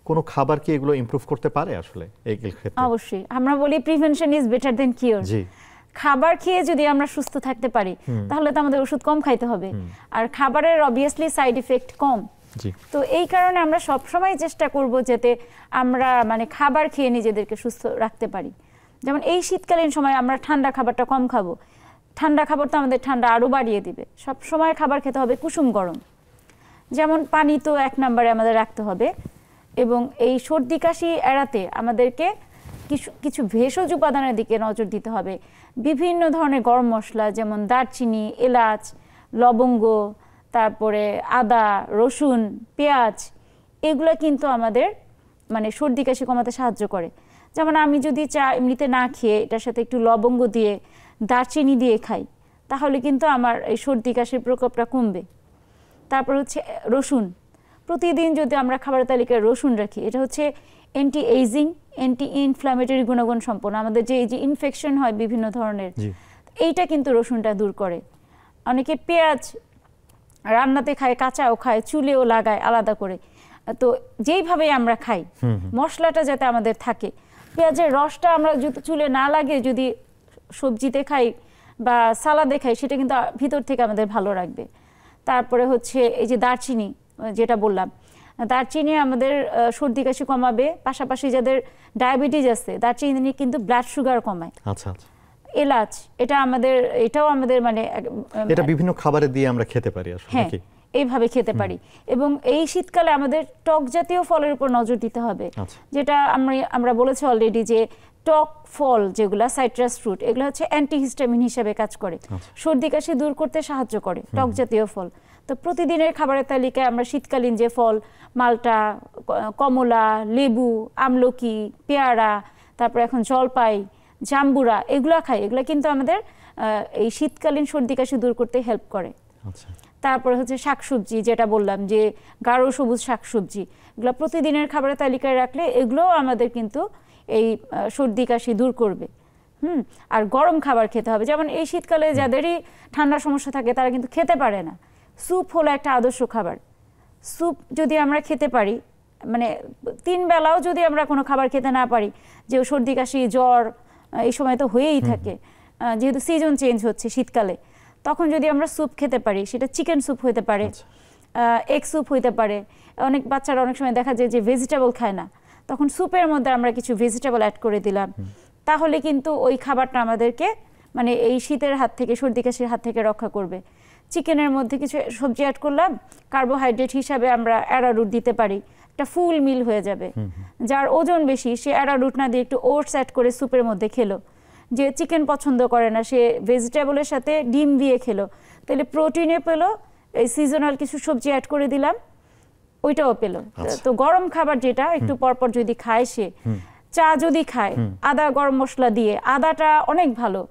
কোন খাবার কি এগুলো ইমপ্রুভ করতে পারে আসলে এই ক্ষেত্রে? অবশ্যই, আমরা বলি prevention is better than cure. খাবার খেয়ে যদি আমরা সুস্থ থাকতে পারি তাহলে তো আমাদের ওষুধ কম খাইতে হবে, আর খাবারের অবভিয়াসলি সাইড ইফেক্ট কম। তো এই কারণে আমরা সব সময় চেষ্টা করব যাতে আমরা মানে খাবার খেয়ে নিজেদেরকে সুস্থ রাখতে পারি। যেমন এই শীতকালীন সময় আমরা ঠান্ডা খাবারটা কম খাবো। ঠান্ডা খাবার তো আমাদের ঠান্ডা আরো বাড়িয়ে দিবে। সব সময় খাবার খেতে হবে কুসুম গরম। যেমন পানি তো 1 নম্বরে আমাদের রাখতে হবে, এবং এই সর্দি কাশি এড়াতে আমাদেরকে কিছু ভেষজ উপাদানের দিকে নজর দিতে হবে। বিভিন্ন ধরনের গরম মশলা, যেমন দারচিনি, এলাচ, লবঙ্গ, তারপরে আদা, রসুন, পেঁয়াজ, এগুলো কিন্তু আমাদের মানে সর্দি কাশি কমাতে সাহায্য করে। যেমন আমি যদি চা এমনিতে না খেয়ে এটার সাথে একটু লবঙ্গ দিয়ে, দারচিনি দিয়ে খাই, তাহলে কিন্তু আমার এই সর্দি কাশির প্রকোপটা কমবে। তারপর হচ্ছে রসুন, প্রতিদিন যদি আমরা খাবারের তালিকায় রসুন রাখি, এটা হচ্ছে অ্যান্টি এইজিং, অ্যান্টি ইনফ্ল্যামেটরি গুণাগুণ সম্পন্ন। আমাদের যে ইনফেকশন হয় বিভিন্ন ধরনের, এইটা কিন্তু রসুনটা দূর করে। অনেকে পেঁয়াজ রান্নাতে খায়, কাঁচাও খায়, চুলেও লাগায় আলাদা করে। তো যেইভাবে আমরা খাই, মশলাটা যাতে আমাদের থাকে, পেঁয়াজের রসটা আমরা যদি চুলে না লাগে যদি সবজিতে খাই বা সালাদে খাই, সেটা কিন্তু ভিতর থেকে আমাদের ভালো রাখবে। তারপরে হচ্ছে এই যে দারচিনি, যেটা বললাম, দারচিনি আমাদের সর্দি কাশি কমাবে, পাশাপাশি যাদের ডায়াবেটিস আছে দারচিনি কিন্তু ব্লাড সুগার কমায়। এলাচ, এটাও আমাদের মানে এটা বিভিন্ন খাবারে দিয়ে আমরা খেতে পারি আসলে, নাকি এইভাবে খেতে পারি। এবং এই শীতকালে আমাদের টক জাতীয় ফলের উপর নজর দিতে হবে, যেটা আমরা বলেছি অলরেডি যে টক ফল যেগুলা সাইট্রাস ফ্রুট, এগুলো হচ্ছে অ্যান্টিহিস্টামিন হিসেবে কাজ করে, সর্দি কাশি দূর করতে সাহায্য করে টক জাতীয় ফল। তো প্রতিদিনের খাবারের তালিকায় আমরা শীতকালীন যে ফল, মালটা, কমলা, লেবু, আমলকি, পেয়ারা, তারপর এখন জলপাই, জাম্বুরা, এগুলা খাই। এগুলা কিন্তু আমাদের এই শীতকালীন সর্দি কাশি দূর করতে হেল্প করে। তারপরে হচ্ছে শাকসবজি, যেটা বললাম যে গাঢ় সবুজ শাকসবজি, এগুলো প্রতিদিনের খাবারের তালিকায় রাখলে এগুলোও আমাদের কিন্তু এই সর্দি কাশি দূর করবে। আর গরম খাবার খেতে হবে। যেমন এই শীতকালে যাদেরই ঠান্ডার সমস্যা থাকে তারা কিন্তু খেতে পারে না। স্যুপ হলো একটা আদর্শ খাবার। স্যুপ যদি আমরা খেতে পারি, মানে 3 বেলাও যদি আমরা কোনো খাবার খেতে না পারি, যে সর্দি কাশি জ্বর এই সময় তো হয়েই থাকে, যেহেতু সিজন চেঞ্জ হচ্ছে শীতকালে, তখন যদি আমরা স্যুপ খেতে পারি, সেটা চিকেন স্যুপ হতে পারে, এগ স্যুপ হইতে পারে। অনেক বাচ্চারা অনেক সময় দেখা যায় যে ভেজিটেবল খায় না, তখন স্যুপের মধ্যে আমরা কিছু ভেজিটেবল অ্যাড করে দিলাম, তাহলে কিন্তু ওই খাবারটা আমাদেরকে মানে এই শীতের হাত থেকে, সর্দি কাশির হাত থেকে রক্ষা করবে। চিকেনের মধ্যে কিছু সবজি অ্যাড করলাম, কার্বোহাইড্রেট হিসাবে আমরা অ্যারারুট দিতে পারি, একটা ফুল মিল হয়ে যাবে। যার ওজন বেশি সে অ্যারারুট না দিয়ে একটু ওটস অ্যাড করে স্যুপের মধ্যে খেলো। যে চিকেন পছন্দ করে না সে ভেজিটেবলের সাথে ডিম দিয়ে খেলো, তাহলে প্রোটিনে পেলো, এই সিজনাল কিছু সবজি অ্যাড করে দিলাম, ওইটাও পেলো। তো গরম খাবার যেটা একটু পরপর যদি খায়, সে চা যদি খায় আদা গরম মশলা দিয়ে, আদাটা অনেক ভালো।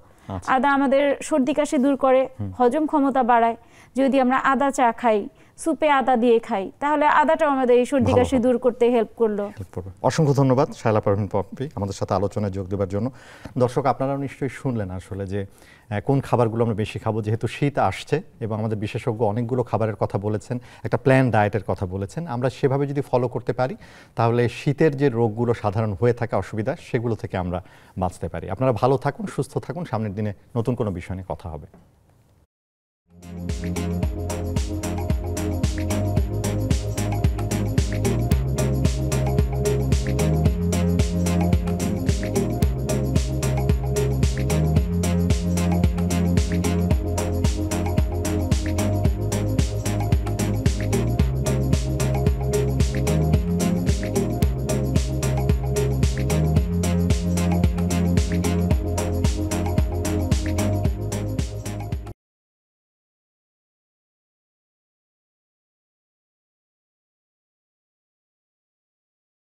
আদা আমাদের সর্দি কাশি দূর করে, হজম ক্ষমতা বাড়ায়। যদি আমরা আদা চা খাই, সুপে আদা দিয়ে খাই, তাহলে আদাটাও আমাদের এই সর্দি কাশি দূর করতে হেল্প করলো। অসংখ্য ধন্যবাদ শায়লা পারভীন পপি আমাদের সাথে আলোচনায় যোগ দেওয়ার জন্য। দর্শক, আপনারাও নিশ্চয়ই শুনলেন আসলে যে কোন খাবারগুলো আমরা বেশি খাবো, যেহেতু শীত আসছে এবং আমাদের বিশেষজ্ঞ অনেকগুলো খাবারের কথা বলেছেন, একটা প্ল্যান ডায়েটের কথা বলেছেন। আমরা সেভাবে যদি ফলো করতে পারি, তাহলে শীতের যে রোগগুলো সাধারণ হয়ে থাকে, অসুবিধা, সেগুলো থেকে আমরা বাঁচতে পারি। আপনারা ভালো থাকুন, সুস্থ থাকুন। সামনের দিনে নতুন কোনো বিষয় নিয়ে কথা হবে।